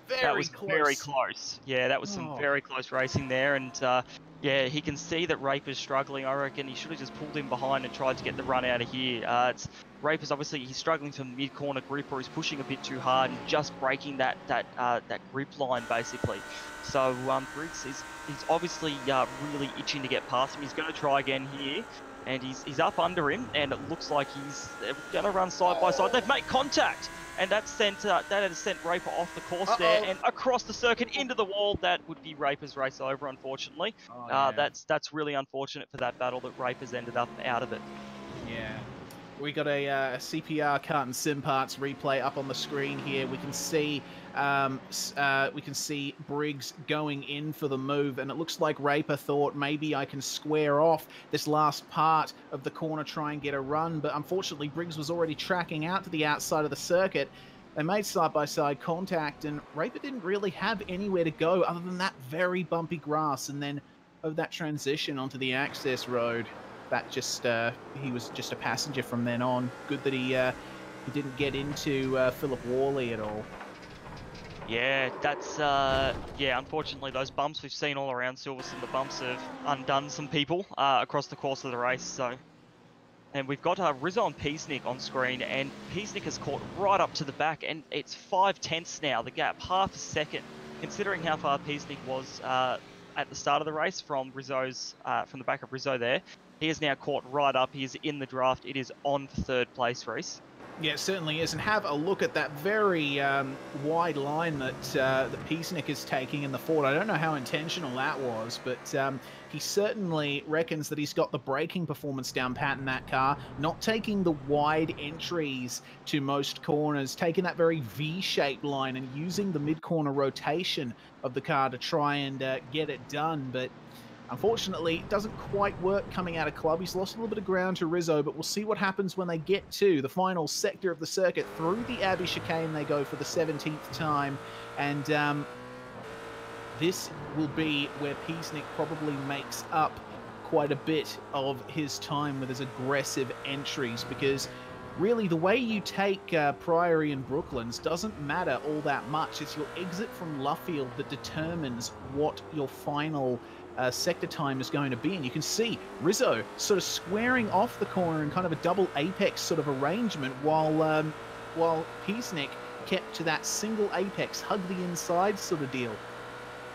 Very close. Yeah, that was some very close racing there, and yeah, he can see that Raper's struggling. I reckon he should have just pulled him behind and tried to get the run out of here. Raper's obviously, he's struggling for mid-corner grip, or he's pushing a bit too hard and just breaking that grip line, basically. So Briggs he's obviously really itching to get past him. He's going to try again here, and he's up under him, and it looks like they're going to run side by side. They've made contact, and that has sent Raper off the course there and across the circuit into the wall. That would be Raper's race over, unfortunately. Yeah. That's really unfortunate for that battle that Raper's ended up out of it. Yeah. We got a CPR Carton Sim Parts replay up on the screen here. We can see Briggs going in for the move, and it looks like Raper thought maybe I can square off this last part of the corner, try and get a run, but unfortunately Briggs was already tracking out to the outside of the circuit. They made side-by-side contact, and Raper didn't really have anywhere to go other than that very bumpy grass, and then of that transition onto the access road. That just he was just a passenger from then on. Good that he didn't get into Philip Worley at all. Yeah, that's unfortunately those bumps we've seen all around Silverstone, the bumps have undone some people across the course of the race. So, and we've got Rizzo and Peasnick on screen, and Peasnick has caught right up to the back, and it's 0.5 now, the gap, half a second, considering how far Peasnick was at the start of the race from the back of Rizzo there. He is now caught right up. He is in the draft. It is on for third place, Reese. Yeah, it certainly is. And have a look at that very wide line that Peasnick is taking in the Ford. I don't know how intentional that was, but he certainly reckons that he's got the braking performance down pat in that car, not taking the wide entries to most corners, taking that very V-shaped line and using the mid-corner rotation of the car to try and get it done. But unfortunately, it doesn't quite work coming out of club. He's lost a little bit of ground to Rizzo, but we'll see what happens when they get to the final sector of the circuit. Through the Abbey chicane they go for the 17th time, and this will be where Peasnick probably makes up quite a bit of his time with his aggressive entries, because really the way you take Priory and Brooklands doesn't matter all that much. It's your exit from Luffield that determines what your final sector time is going to be. And you can see Rizzo sort of squaring off the corner in kind of a double apex sort of arrangement, while Peasnick kept to that single apex, hug the inside sort of deal.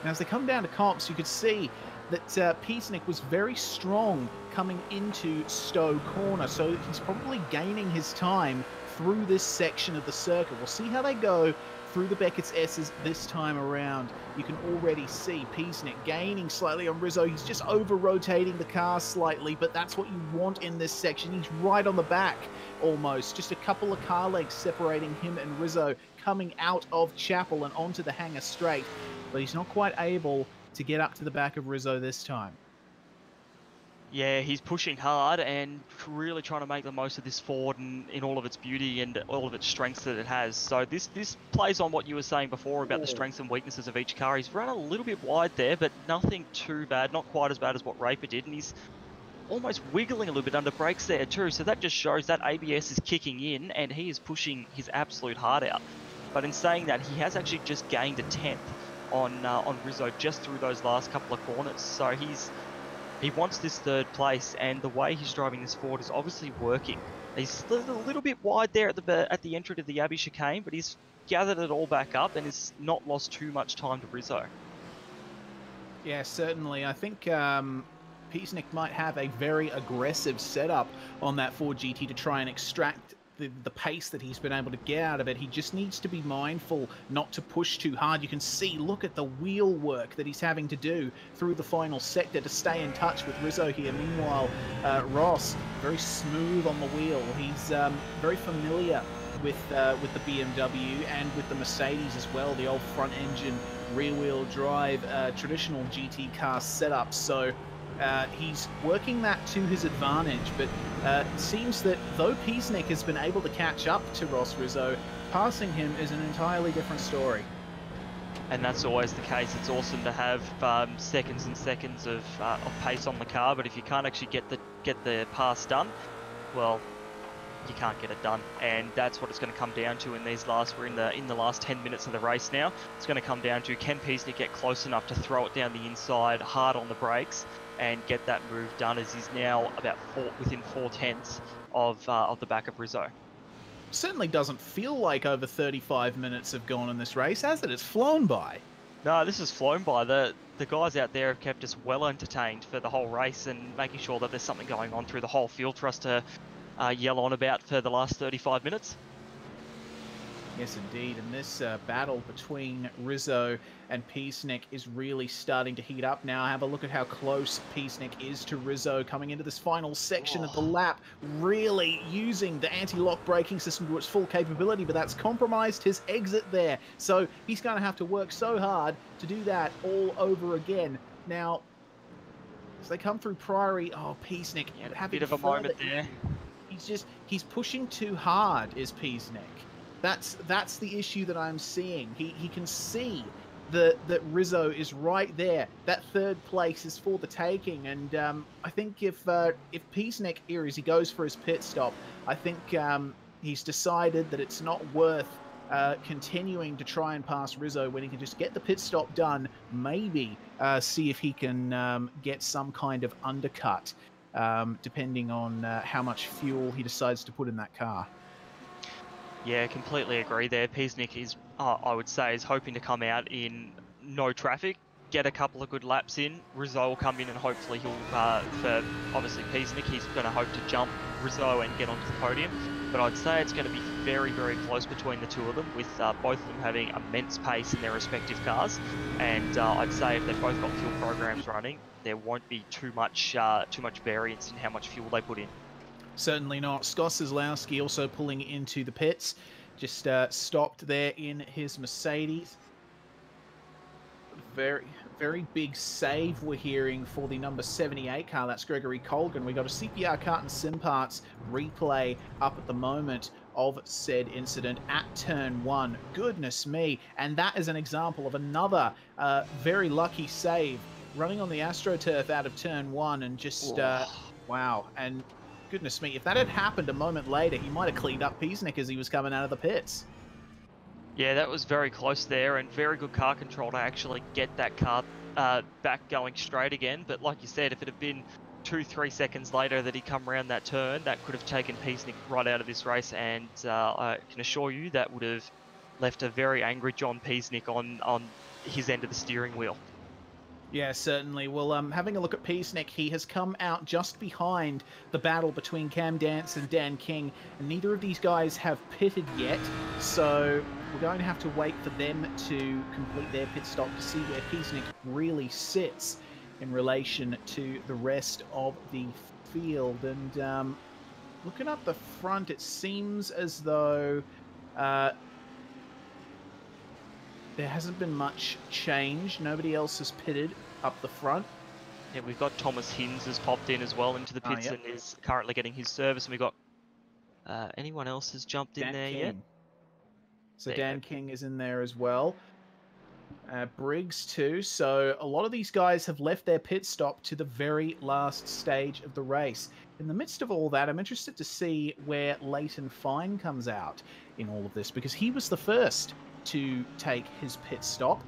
Now, as they come down to comps, you could see that Peasnick was very strong coming into Stowe Corner, so he's probably gaining his time through this section of the circuit. We'll see how they go through the Beckett's S's this time around. You can already see Peasnick gaining slightly on Rizzo. He's just over-rotating the car slightly, but that's what you want in this section. He's right on the back, almost. Just a couple of car legs separating him and Rizzo coming out of Chapel and onto the hangar straight, but he's not quite able to get up to the back of Rizzo this time. Yeah, he's pushing hard and really trying to make the most of this Ford in all of its beauty and all of its strengths that it has. So this plays on what you were saying before about the strengths and weaknesses of each car. He's run a little bit wide there, but nothing too bad, not quite as bad as what Raper did, and he's almost wiggling a little bit under brakes there too. So that just shows that ABS is kicking in and he is pushing his absolute heart out. But in saying that, he has actually just gained a 10th on Rizzo just through those last couple of corners. So he wants this third place, and the way he's driving this Ford is obviously working. He's a little bit wide there at the entry to the Abbey chicane, but he's gathered it all back up and has not lost too much time to Rizzo. Yeah, certainly. I think Peasnick might have a very aggressive setup on that Ford GT to try and extract the pace that he's been able to get out of it. He just needs to be mindful not to push too hard. You can see, look at the wheel work that he's having to do through the final sector to stay in touch with Rizzo here. Meanwhile, Ross, very smooth on the wheel. He's very familiar with the BMW and with the Mercedes as well, the old front engine, rear wheel drive, traditional GT car setup. So he's working that to his advantage, but it seems that though Peasnick has been able to catch up to Ross Rizzo, passing him is an entirely different story. And that's always the case. It's awesome to have seconds and seconds of pace on the car, but if you can't actually get the pass done, well, you can't get it done. And that's what it's going to come down to in these we're in the last 10 minutes of the race now. It's going to come down to, can Peasnick get close enough to throw it down the inside hard on the brakes and get that move done, as he's now about within 4/10 of the back of Rizzo. Certainly doesn't feel like over 35 minutes have gone in this race, has it? It's flown by. No, this has flown by. The guys out there have kept us well entertained for the whole race and making sure that there's something going on through the whole field for us to yell on about for the last 35 minutes. Yes, indeed. And this battle between Rizzo and Peasnick is really starting to heat up now. Have a look at how close Peasnick is to Rizzo coming into this final section of the lap, really using the anti-lock braking system to its full capability, but that's compromised his exit there. So he's going to have to work so hard to do that all over again. Now, as they come through Priory, Peasnick having a bit of a moment there. He's pushing too hard, is Peasnick. That's the issue that I'm seeing. He can see that Rizzo is right there. That third place is for the taking, and I think if Peasnick here, as he goes for his pit stop, I think he's decided that it's not worth continuing to try and pass Rizzo when he can just get the pit stop done, maybe see if he can get some kind of undercut, depending on how much fuel he decides to put in that car. Yeah, completely agree there. Peasnick is, I would say, is hoping to come out in no traffic, get a couple of good laps in. Rizzo will come in and hopefully he'll, for obviously Peasnick, he's going to hope to jump Rizzo and get onto the podium. But I'd say it's going to be very, very close between the two of them, with both of them having immense pace in their respective cars. And I'd say if they've both got fuel programs running, there won't be too much variance in how much fuel they put in. Certainly not. Scott Kozlowski also pulling into the pits. Just stopped there in his Mercedes. Very, very big save we're hearing for the number 78 car. That's Gregory Colgan. We got a CPR Kart and SimParts replay up at the moment of said incident at turn 1. Goodness me. And that is an example of another very lucky save. Running on the AstroTurf out of turn 1 and just, wow. And goodness me, if that had happened a moment later, he might have cleaned up Peasnick as he was coming out of the pits. Yeah, that was very close there, and very good car control to actually get that car back going straight again. But like you said, if it had been 2-3 seconds later that he come around that turn, that could have taken Peasnick right out of this race, and I can assure you that would have left a very angry John Peasnick on his end of the steering wheel. Yeah, certainly. Well, having a look at Peasnick, he has come out just behind the battle between Cam Dance and Dan King, and neither of these guys have pitted yet, so we're going to have to wait for them to complete their pit stop to see where Peasnick really sits in relation to the rest of the field. And looking up the front, it seems as though there hasn't been much change. Nobody else has pitted up the front. Yeah, we've got Thomas Hinds has popped in as well into the pits and is currently getting his service. And we've got anyone else has jumped in there yet? So Dan King is in there as well. Briggs too. So a lot of these guys have left their pit stop to the very last stage of the race. In the midst of all that, I'm interested to see where Leighton Fine comes out in all of this, because he was the first to take his pit stop.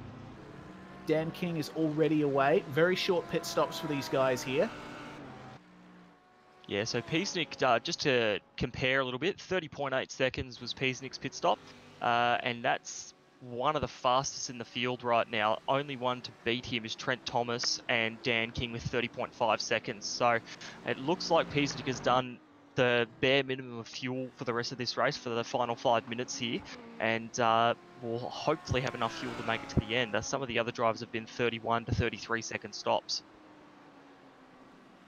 Dan King is already away. Very short pit stops for these guys here. Yeah, so Peasnick, just to compare a little bit, 30.8 seconds was Peasnick's pit stop, and that's one of the fastest in the field right now. Only one to beat him is Trent Thomas and Dan King with 30.5 seconds. So it looks like Peasnick has done the bare minimum of fuel for the rest of this race for the final 5 minutes here, and will hopefully have enough fuel to make it to the end. Some of the other drivers have been 31 to 33 second stops.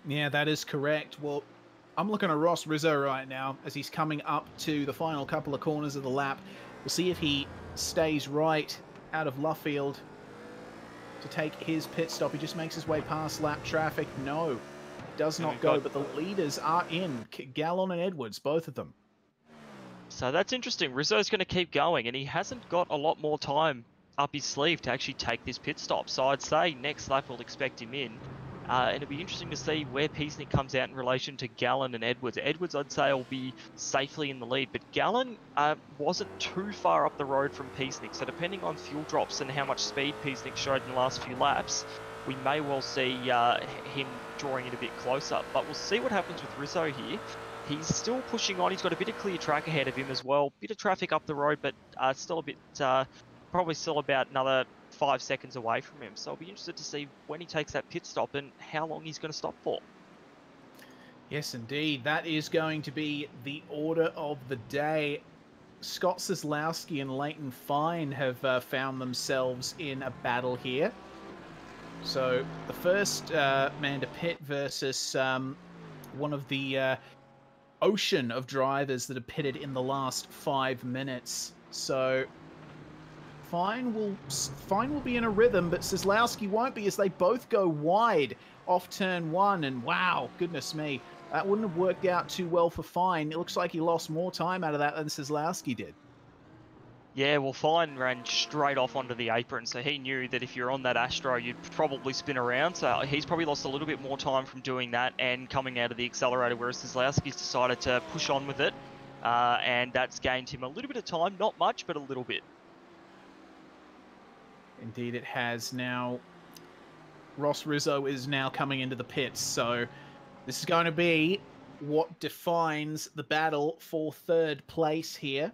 Yeah, that is correct. Well, I'm looking at Ross Rizzo right now as he's coming up to the final couple of corners of the lap. We'll see if he stays right out of Luffield to take his pit stop. He just makes his way past lap traffic. No, does not go, but the leaders are in. Gallon and Edwards, both of them. So that's interesting. Rizzo's going to keep going, and he hasn't got a lot more time up his sleeve to actually take this pit stop. So I'd say next lap we'll expect him in. And it'll be interesting to see where Peasnick comes out in relation to Gallon and Edwards. Edwards, I'd say, will be safely in the lead, but Gallon wasn't too far up the road from Peasnick. So depending on fuel drops and how much speed Peasnick showed in the last few laps, we may well see him drawing it a bit closer. But we'll see what happens with Rizzo here. He's still pushing on. He's got a bit of clear track ahead of him as well. Bit of traffic up the road, but still a bit, probably still about another 5 seconds away from him. So I'll be interested to see when he takes that pit stop and how long he's going to stop for. Yes, indeed. That is going to be the order of the day. Scott Kozlowski and Leighton Fine have found themselves in a battle here. So the first man to pit versus one of the ocean of drivers that have pitted in the last 5 minutes. So Fine will be in a rhythm, but Kozlowski won't be, as they both go wide off turn 1. And wow, goodness me, that wouldn't have worked out too well for Fine. It looks like he lost more time out of that than Kozlowski did. Yeah, well, Fine ran straight off onto the apron, so he knew that if you're on that Astro, you'd probably spin around. So he's probably lost a little bit more time from doing that and coming out of the accelerator, whereas Kozlowski's decided to push on with it, and that's gained him a little bit of time. Not much, but a little bit. Indeed, it has. Now, Ross Rizzo is now coming into the pits, so this is going to be what defines the battle for third place here.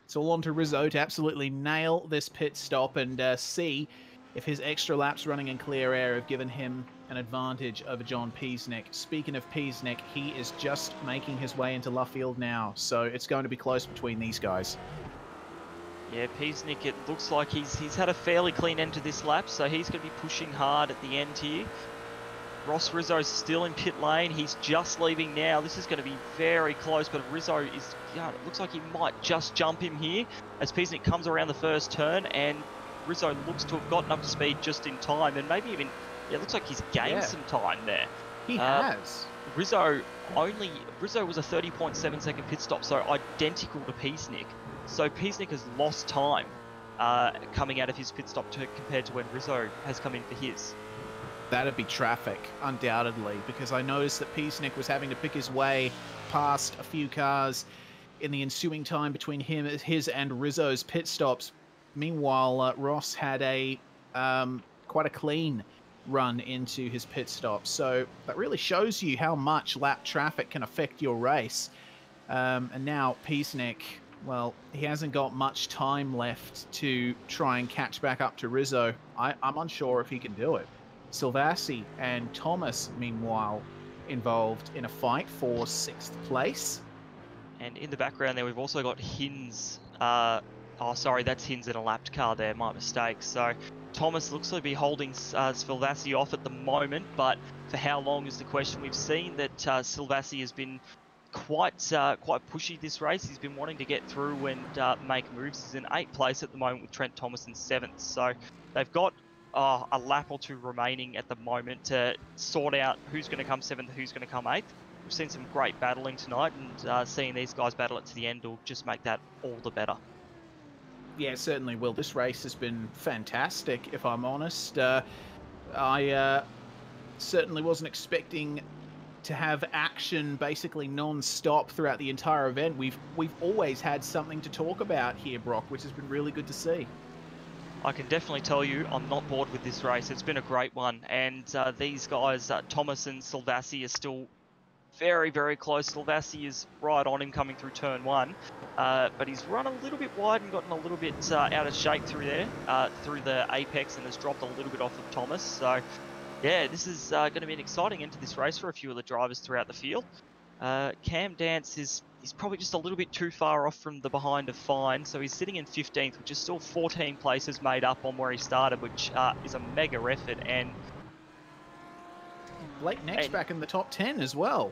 It's all on to Rizzo to absolutely nail this pit stop and see if his extra laps running in clear air have given him an advantage over John Peasnick. Speaking of Peasnick, he is just making his way into Luffield now, so it's going to be close between these guys. Yeah, Peasnick, it looks like he's had a fairly clean end to this lap, so he's going to be pushing hard at the end here. Ross Rizzo's still in pit lane. He's just leaving now. This is going to be very close, but Rizzo is, yeah, it looks like he might just jump him here as Peasnick comes around the first turn, and Rizzo looks to have gotten up to speed just in time, and maybe even, yeah, it looks like he's gained some time there. He has. Rizzo was a 30.7 second pit stop, so identical to Peasnick. So Peasnick has lost time coming out of his pit stop compared to when Rizzo has come in for his. That'd be traffic, undoubtedly, because I noticed that Peasnick was having to pick his way past a few cars in the ensuing time between his and Rizzo's pit stops. Meanwhile, Ross had a quite a clean run into his pit stop. So that really shows you how much lap traffic can affect your race. And now Peacenik, well, he hasn't got much time left to try and catch back up to Rizzo. I'm unsure if he can do it. Silvassi and Thomas, meanwhile, involved in a fight for 6th place. And in the background there, we've also got Hins. Oh, sorry, that's Hins in a lapped car there, my mistake. So Thomas looks to be holding Silvassi off at the moment, but for how long is the question. We've seen that Silvassi has been quite pushy this race. He's been wanting to get through and make moves. He's in 8th place at the moment with Trent Thomas in 7th. So they've got a lap or two remaining at the moment to sort out who's going to come 7th, who's going to come 8th. We've seen some great battling tonight, and seeing these guys battle it to the end will just make that all the better. Yeah, it certainly will. This race has been fantastic, if I'm honest. I certainly wasn't expecting to have action basically non-stop throughout the entire event. We've always had something to talk about here, Brock, which has been really good to see. I can definitely tell you I'm not bored with this race. It's been a great one, and these guys, Thomas and Silvassi, are still very, very close. Silvassi is right on him coming through turn 1, but he's run a little bit wide and gotten a little bit out of shape through there, through the apex, and has dropped a little bit off of Thomas. So yeah, this is going to be an exciting end to this race for a few of the drivers throughout the field. Cam Dance is probably just a little bit too far off from the behind of Fine, so he's sitting in 15th, which is still 14 places made up on where he started, which is a mega effort. And Blake Neck's back in the top 10 as well.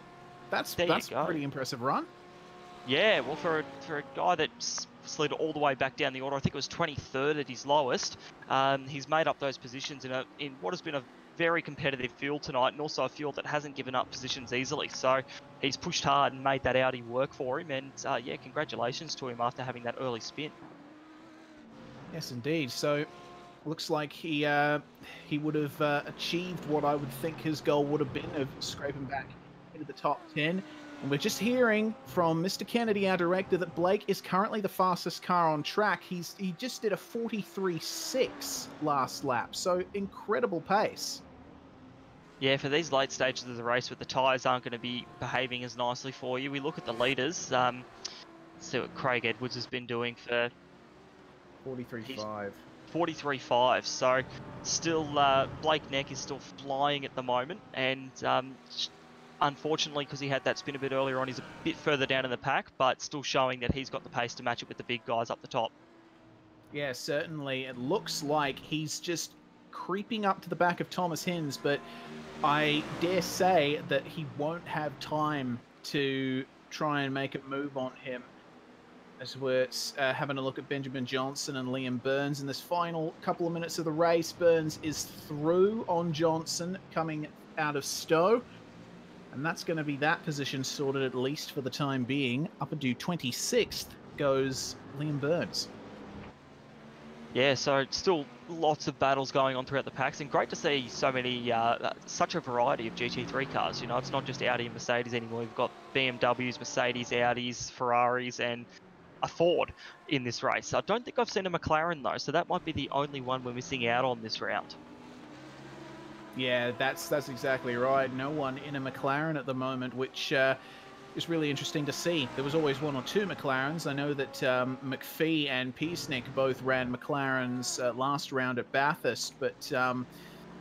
That's a pretty impressive run. Yeah, well, for a guy that slid all the way back down the order, I think it was 23rd at his lowest. He's made up those positions in what has been a very competitive field tonight, and also a field that hasn't given up positions easily. So he's pushed hard and made that Audi work for him, and yeah, congratulations to him after having that early spin. Yes, indeed. So looks like he would have achieved what I would think his goal would have been of scraping back into the top 10. And we're just hearing from Mr. Kennedy, our director, that Blake is currently the fastest car on track. He just did a 43.6 last lap, so incredible pace. Yeah, for these late stages of the race, where the tyres aren't going to be behaving as nicely for you, we look at the leaders. See what Craig Edwards has been doing for 43.5. 43.5. So still, Blake Neck is still flying at the moment, and unfortunately, because he had that spin a bit earlier on, he's a bit further down in the pack, but still showing that he's got the pace to match it with the big guys up the top. Yeah, certainly. It looks like he's just creeping up to the back of Thomas Hins, but I dare say that he won't have time to try and make a move on him, as we're having a look at Benjamin Johnson and Liam Burns in this final couple of minutes of the race. Burns is through on Johnson coming out of Stowe, and that's going to be that position sorted, at least for the time being. Up into 26th goes Liam Burns. Yeah, so still lots of battles going on throughout the packs, and great to see so many, such a variety of GT3 cars. You know, it's not just Audi and Mercedes anymore. We've got BMWs, Mercedes, Audis, Ferraris, and a Ford in this race. I don't think I've seen a McLaren though, so that might be the only one we're missing out on this round. Yeah, that's exactly right. No one in a McLaren at the moment, which is really interesting to see. There was always one or two McLarens. I know that McPhee and Peacenik both ran McLarens last round at Bathurst, but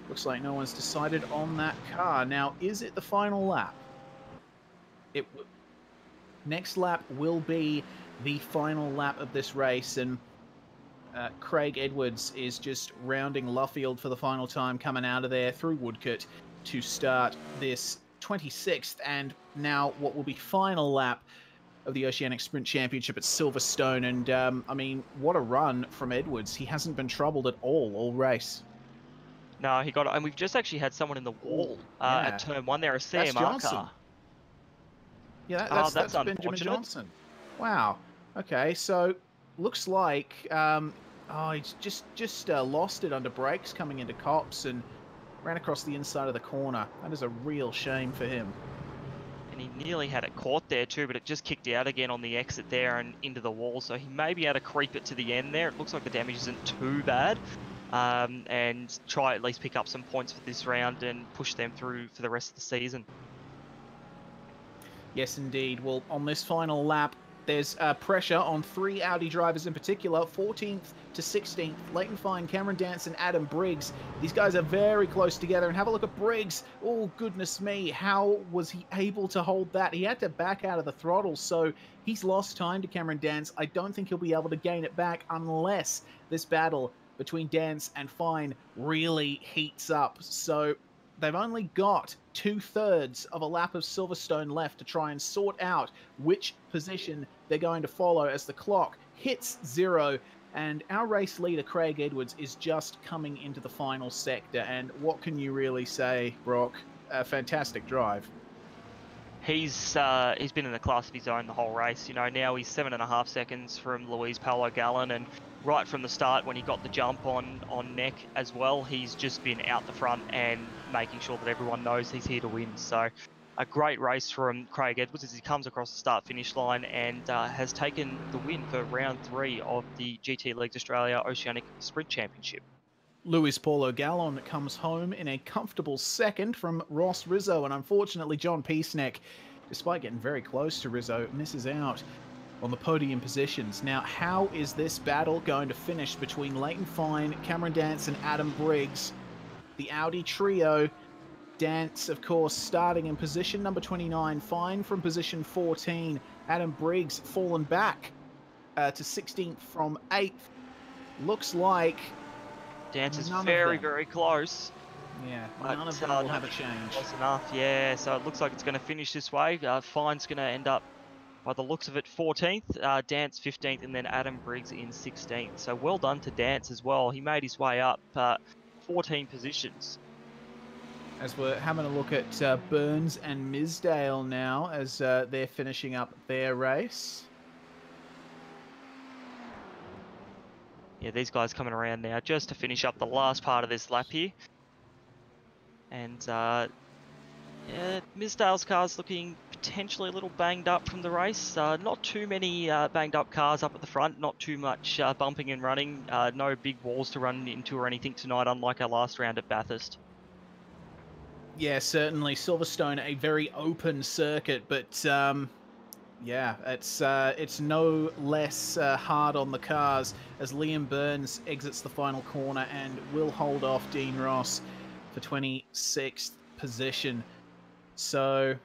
looks like no one's decided on that car. Now, is it the final lap? Next lap will be the final lap of this race, and Craig Edwards is just rounding Luffield for the final time, coming out of there through Woodcote to start this 26th and now what will be final lap of the Oceanic Sprint Championship at Silverstone. And I mean, what a run from Edwards. He hasn't been troubled at all race. No, he got it. And we've just actually had someone in the wall at turn 1 there, a CMR car. Yeah, that's Benjamin Johnson. Wow. Okay, so looks like he's just lost it under brakes coming into Cops and ran across the inside of the corner. That is a real shame for him. And he nearly had it caught there too, but it just kicked out again on the exit there and into the wall. So he may be able to creep it to the end there. It looks like the damage isn't too bad. and try at least pick up some points for this round and push them through for the rest of the season. Yes, indeed. Well, on this final lap, there's pressure on 3 Audi drivers in particular, 14th to 16th, Leighton Fine, Cameron Dance and Adam Briggs. These guys are very close together, and have a look at Briggs. Oh, goodness me, how was he able to hold that? He had to back out of the throttle, so he's lost time to Cameron Dance. I don't think he'll be able to gain it back unless this battle between Dance and Fine really heats up. So they've only got 2/3 of a lap of Silverstone left to try and sort out which position they're going to follow as the clock hits 0. And our race leader, Craig Edwards, is just coming into the final sector. And what can you really say, Brock? A fantastic drive. He's been in a class of his own the whole race. You know, now he's 7.5 seconds from Luis Paulo Gallon, and right from the start when he got the jump on Neck as well, he's just been out the front and making sure that everyone knows he's here to win. So a great race from Craig Edwards as he comes across the start-finish line and has taken the win for round 3 of the GT Leagues Australia Oceanic Sprint Championship. Luis Paulo Gallon comes home in a comfortable second from Ross Rizzo, and unfortunately John Peaceneck, despite getting very close to Rizzo, misses out on the podium positions. Now, how is this battle going to finish between Leighton Fine, Cameron Dance and Adam Briggs? The Audi trio, Dance, of course, starting in position number 29, Fine from position 14, Adam Briggs fallen back to 16th from 8th. Looks like Dance is very close. Yeah, none of them will have a change. Close enough, yeah. So it looks like it's going to finish this way. Fine's going to end up, by the looks of it, 14th, Dance 15th, and then Adam Briggs in 16th. So well done to Dance as well. He made his way up 14 positions. As we're having a look at Burns and Misdale now, as they're finishing up their race. Yeah, these guys coming around now just to finish up the last part of this lap here. And yeah, Misdale's car's looking potentially a little banged up from the race. Not too many banged up cars up at the front, not too much bumping and running. No big walls to run into or anything tonight, unlike our last round at Bathurst. Yeah, certainly. Silverstone, a very open circuit, but yeah, it's no less hard on the cars as Liam Burns exits the final corner and will hold off Dean Ross for 26th position. So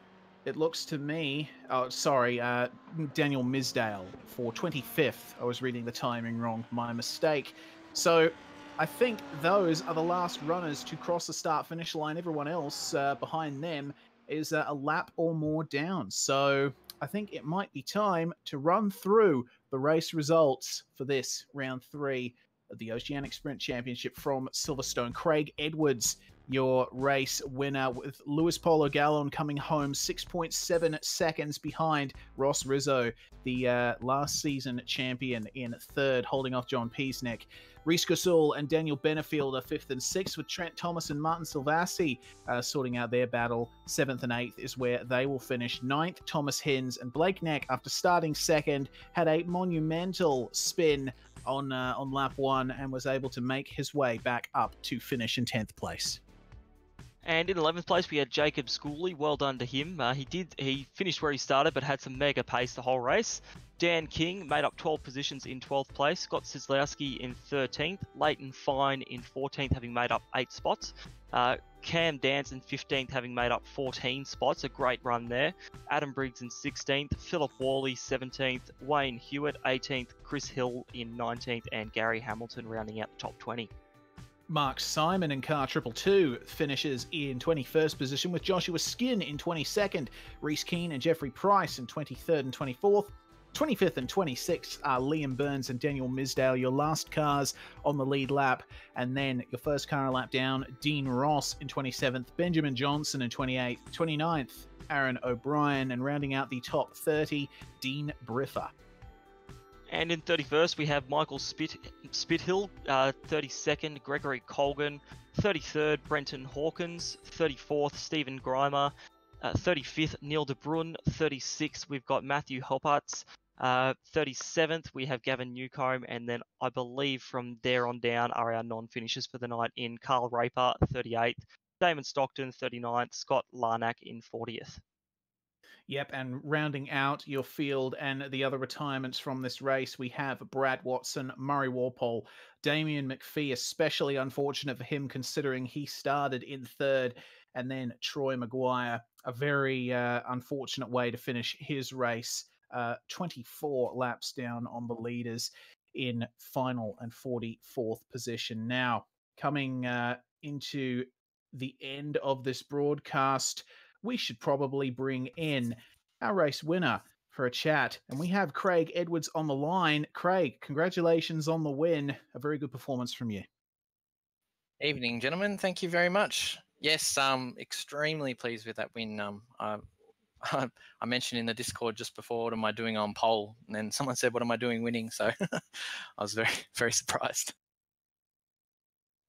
it looks to me, Daniel Misdale for 25th. I was reading the timing wrong, my mistake. So I think those are the last runners to cross the start-finish line. Everyone else behind them is a lap or more down. So I think it might be time to run through the race results for this round 3 of the Oceanic Sprint Championship from Silverstone. Craig Edwards, your race winner, with Luis Paulo Gallon coming home 6.7 seconds behind Ross Rizzo, the last season champion, in 3rd, holding off John Peaceneck. Reece Gasul and Daniel Benefield are 5th and 6th, with Trent Thomas and Martin Silvassi sorting out their battle. 7th and 8th is where they will finish. 9th, Thomas Hins and Blake Neck, after starting 2nd, had a monumental spin on lap 1 and was able to make his way back up to finish in 10th place. And in 11th place, we had Jacob Schooley. Well done to him. He finished where he started, but had some mega pace the whole race. Dan King made up 12 positions in 12th place. Scott Sislowski in 13th. Leighton Fine in 14th, having made up 8 spots. Cam Dance in 15th, having made up 14 spots. A great run there. Adam Briggs in 16th. Philip Worley 17th. Wayne Hewitt 18th. Chris Hill in 19th. And Gary Hamilton rounding out the top 20. Mark Simon in car 222 finishes in 21st position, with Joshua Skin in 22nd, Reece Keane and Jeffrey Price in 23rd and 24th. 25th and 26th are Liam Burns and Daniel Misdale, your last cars on the lead lap. And then your first car a lap down, Dean Ross in 27th, Benjamin Johnson in 28th, 29th, Aaron O'Brien, and rounding out the top 30, Dean Briffer. And in 31st, we have Michael Spithill, 32nd, Gregory Colgan, 33rd, Brenton Hawkins, 34th, Stephen Grimer, 35th, Neil De Bruyn, 36th, we've got Matthew Helparts, 37th, we have Gavin Newcombe, and then I believe from there on down are our non-finishers for the night in Carl Raper, 38th, Damon Stockton, 39th, Scott Larnack in 40th. Yep, and rounding out your field and the other retirements from this race, we have Brad Watson, Murray Walpole, Damien McPhee, especially unfortunate for him considering he started in third, and then Troy Maguire, a very unfortunate way to finish his race, 24 laps down on the leaders in final and 44th position. Now, coming into the end of this broadcast, we should probably bring in our race winner for a chat. And we have Craig Edwards on the line. Craig, congratulations on the win. A very good performance from you. Evening, gentlemen. Thank you very much. Yes, extremely pleased with that win. I mentioned in the Discord just before, what am I doing on pole? And then someone said, what am I doing winning? So I was very, very surprised.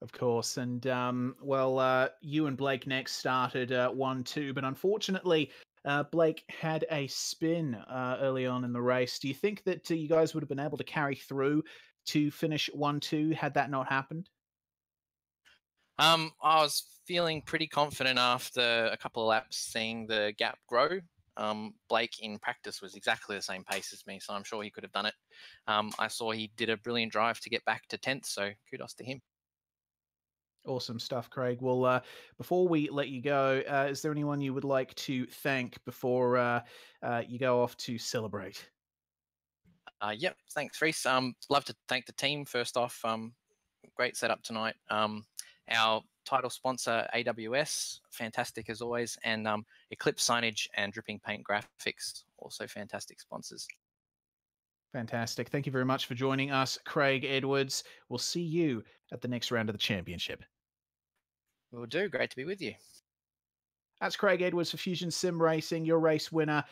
Of course. And, you and Blake next started 1-2, but unfortunately, Blake had a spin early on in the race. Do you think that you guys would have been able to carry through to finish 1-2 had that not happened? I was feeling pretty confident after a couple of laps seeing the gap grow. Blake in practice was exactly the same pace as me, so I'm sure he could have done it. I saw he did a brilliant drive to get back to 10th, so kudos to him. Awesome stuff, Craig. Well, before we let you go, is there anyone you would like to thank before you go off to celebrate? Yep, thanks, Reese. Love to thank the team first off. Great setup tonight. Our title sponsor, AWS, fantastic as always, and Eclipse Signage and Dripping Paint Graphics, also fantastic sponsors. Fantastic. Thank you very much for joining us, Craig Edwards. We'll see you at the next round of the championship. Will do. Great to be with you. That's Craig Edwards for Fusion Sim Racing, your race winner.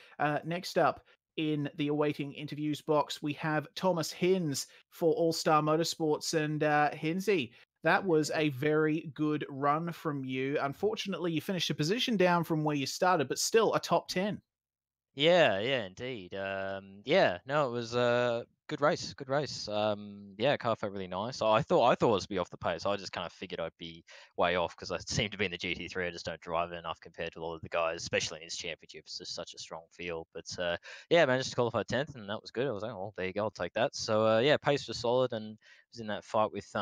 Next up in the awaiting interviews box, we have Thomas Hinz for All Star Motorsports. And Hinsey, that was a very good run from you. Unfortunately, you finished a position down from where you started, but still a top 10. Yeah, indeed. No, it was a good race, good race. Car felt really nice. I thought it was be off the pace. I just kind of figured I'd be way off because I seem to be in the GT3. I just don't drive it enough compared to a lot of the guys, especially in this championship. It's just such a strong field. But managed to qualify 10th, and that was good. I was like, well, there you go, I'll take that. So pace was solid, and was in that fight with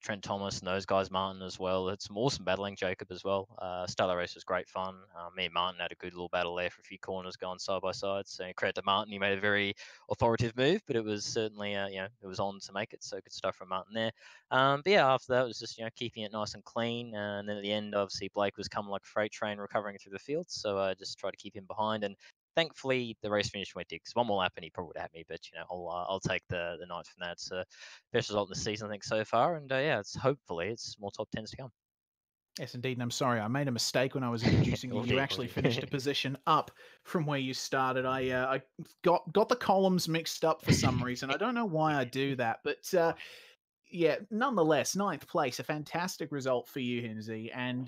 Trent Thomas and those guys, Martin as well. Had some awesome battling, Jacob as well. Stellar race was great fun. Me and Martin had a good little battle there for a few corners going side by side. So credit to Martin, he made a very authoritative move, but it was certainly it was on to make it. So good stuff from Martin there. After that it was just keeping it nice and clean. And then at the end, obviously Blake was coming like a freight train recovering through the field. So I just tried to keep him behind and. Thankfully, the race finish went because one more lap and he probably would have had me. But I'll take the ninth from that. It's the best result in the season, I think, so far. And hopefully it's more top 10s to come. Yes, indeed. And I'm sorry, I made a mistake when I was introducing you. You actually finished a position up from where you started. I got the columns mixed up for some reason. I don't know why I do that, but nonetheless, ninth place, a fantastic result for you, Hinsey. And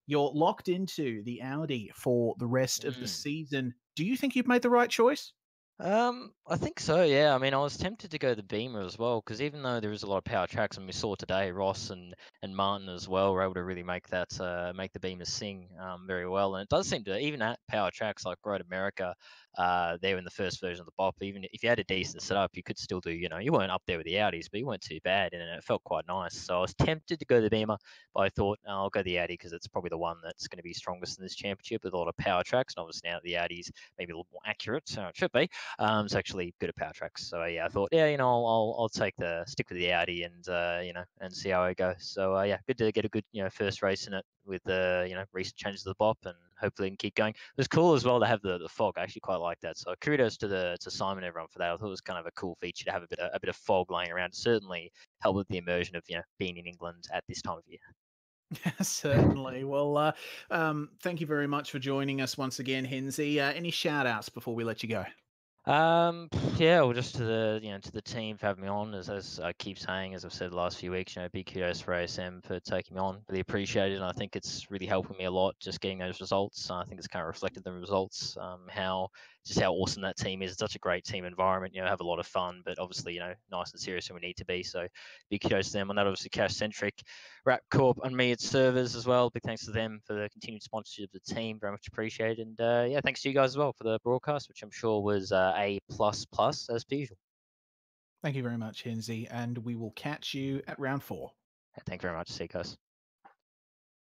you're locked into the Audi for the rest of the season. Do you think you've made the right choice? I think so, yeah. I mean, I was tempted to go the Beamer as well, because even though there is a lot of power tracks, and we saw today Ross and Martin as well were able to really make that make the Beamer sing very well. And it does seem to, even at power tracks like Road America, there in the first version of the BOP, even if you had a decent setup, you could still do, you weren't up there with the Audis, but you weren't too bad, and it felt quite nice. So I was tempted to go the Beamer, but I thought I'll go the Audi because it's probably the one that's going to be strongest in this championship with a lot of power tracks. And obviously now the Audi's maybe a little more accurate, so it should be. It's actually good at power tracks. So I thought, I'll stick with the Audi and and see how I go. So good to get a good first race in it with recent changes to the BOP, and hopefully can keep going. It was cool as well to have the fog. I actually quite like that. So kudos to Simon and everyone for that. I thought it was kind of a cool feature to have a bit of fog laying around. It certainly helped with the immersion of being in England at this time of year. Certainly. Well, thank you very much for joining us once again, Hinsey. Any shout outs before we let you go? Yeah, well, just to the team for having me on, as I keep saying, as I've said the last few weeks, big kudos for ASM for taking me on. Really appreciate it, and I think it's really helping me a lot just getting those results. I think it's kind of reflected the results, how awesome that team is. It's such a great team environment. Have a lot of fun, but obviously, nice and serious when we need to be. So big kudos to them on that. Obviously, Cash Centric, Rap Corp, and me at servers as well. Big thanks to them for the continued sponsorship of the team. Very much appreciated. And yeah, thanks to you guys as well for the broadcast, which I'm sure was A++ as per usual. Thank you very much, Hinsey, and we will catch you at round 4. Thank you very much. See you guys.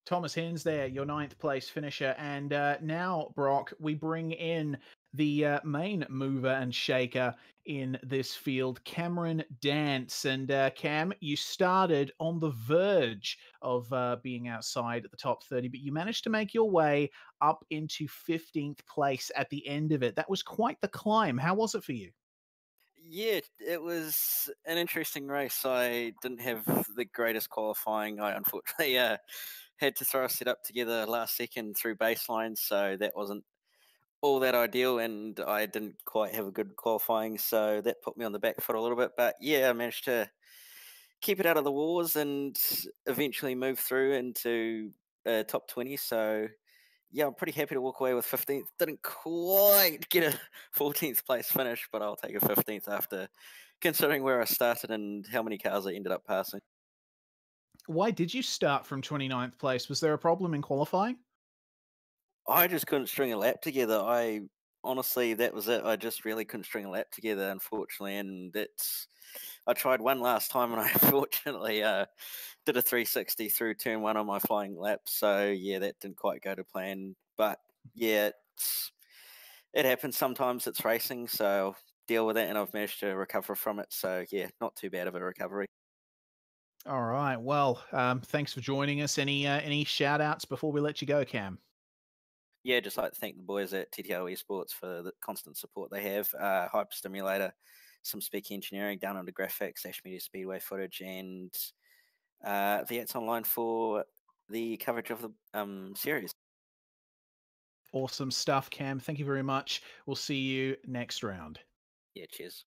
Thomas Hins there, your 9th place finisher. And now, Brock, we bring in the main mover and shaker in this field, Cameron Dance. And Cam, you started on the verge of being outside at the top 30, but you managed to make your way up into 15th place at the end of it. That was quite the climb. How was it for you? Yeah, it was an interesting race. I didn't have the greatest qualifying. I unfortunately had to throw a setup together last second through baseline, so that wasn't all that ideal, and I didn't quite have a good qualifying, so that put me on the back foot a little bit. But yeah, I managed to keep it out of the wars and eventually move through into top 20. So yeah, I'm pretty happy to walk away with 15th. Didn't quite get a 14th place finish, but I'll take a 15th after considering where I started and how many cars I ended up passing. Why did you start from 29th place? Was there a problem in qualifying? I just couldn't string a lap together. Honestly, that was it. I just really couldn't string a lap together, unfortunately. And I tried one last time, and I unfortunately did a 360 through turn 1 on my flying lap. So yeah, that didn't quite go to plan. But yeah, it happens sometimes. It's racing, so I'll deal with it, and I've managed to recover from it. So yeah, not too bad of a recovery. All right. Well, thanks for joining us. Any shout outs before we let you go, Cam? Yeah, just like to thank the boys at TTO Esports for the constant support they have. Hyper Stimulator, some spec engineering, down under graphics, Ash Media Speedway footage, and V8s Online for the coverage of the series. Awesome stuff, Cam. Thank you very much. We'll see you next round. Yeah, cheers.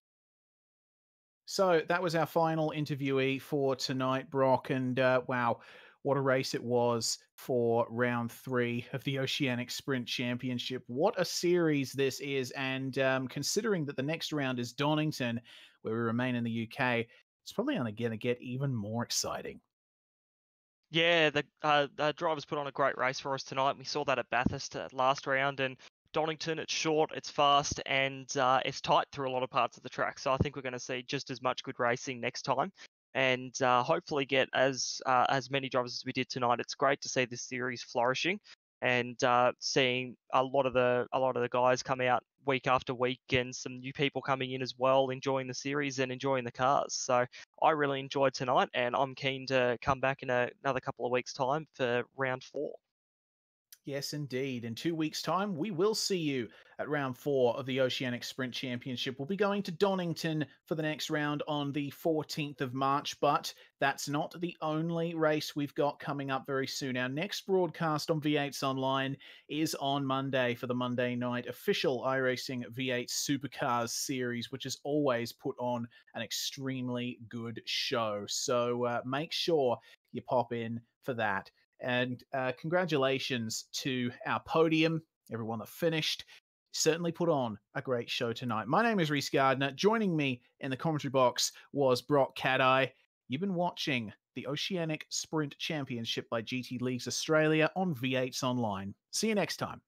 So that was our final interviewee for tonight, Brock. And wow, what a race it was for round 3 of the Oceanic Sprint Championship. What a series this is. And considering that the next round is Donington, where we remain in the UK, it's probably only going to get even more exciting. Yeah, the drivers put on a great race for us tonight. We saw that at Bathurst last round, and Donington, it's short, it's fast, and it's tight through a lot of parts of the track. So I think we're going to see just as much good racing next time, and hopefully get as many drivers as we did tonight. It's great to see this series flourishing, and seeing a lot of the guys come out week after week, and some new people coming in as well, enjoying the series and enjoying the cars. So I really enjoyed tonight, and I'm keen to come back in another couple of weeks' time for round 4. Yes, indeed. In 2 weeks' time, we will see you at round 4 of the Oceanic Sprint Championship. We'll be going to Donington for the next round on the 14th of March, but that's not the only race we've got coming up very soon. Our next broadcast on V8s Online is on Monday for the Monday night official iRacing V8 Supercars series, which has always put on an extremely good show. So make sure you pop in for that. And congratulations to our podium, everyone that finished. Certainly put on a great show tonight. My name is Reese Gardner. Joining me in the commentary box was Brock Cat-Eye. You've been watching the Oceanic Sprint Championship by GT Leagues Australia on V8s Online. See you next time.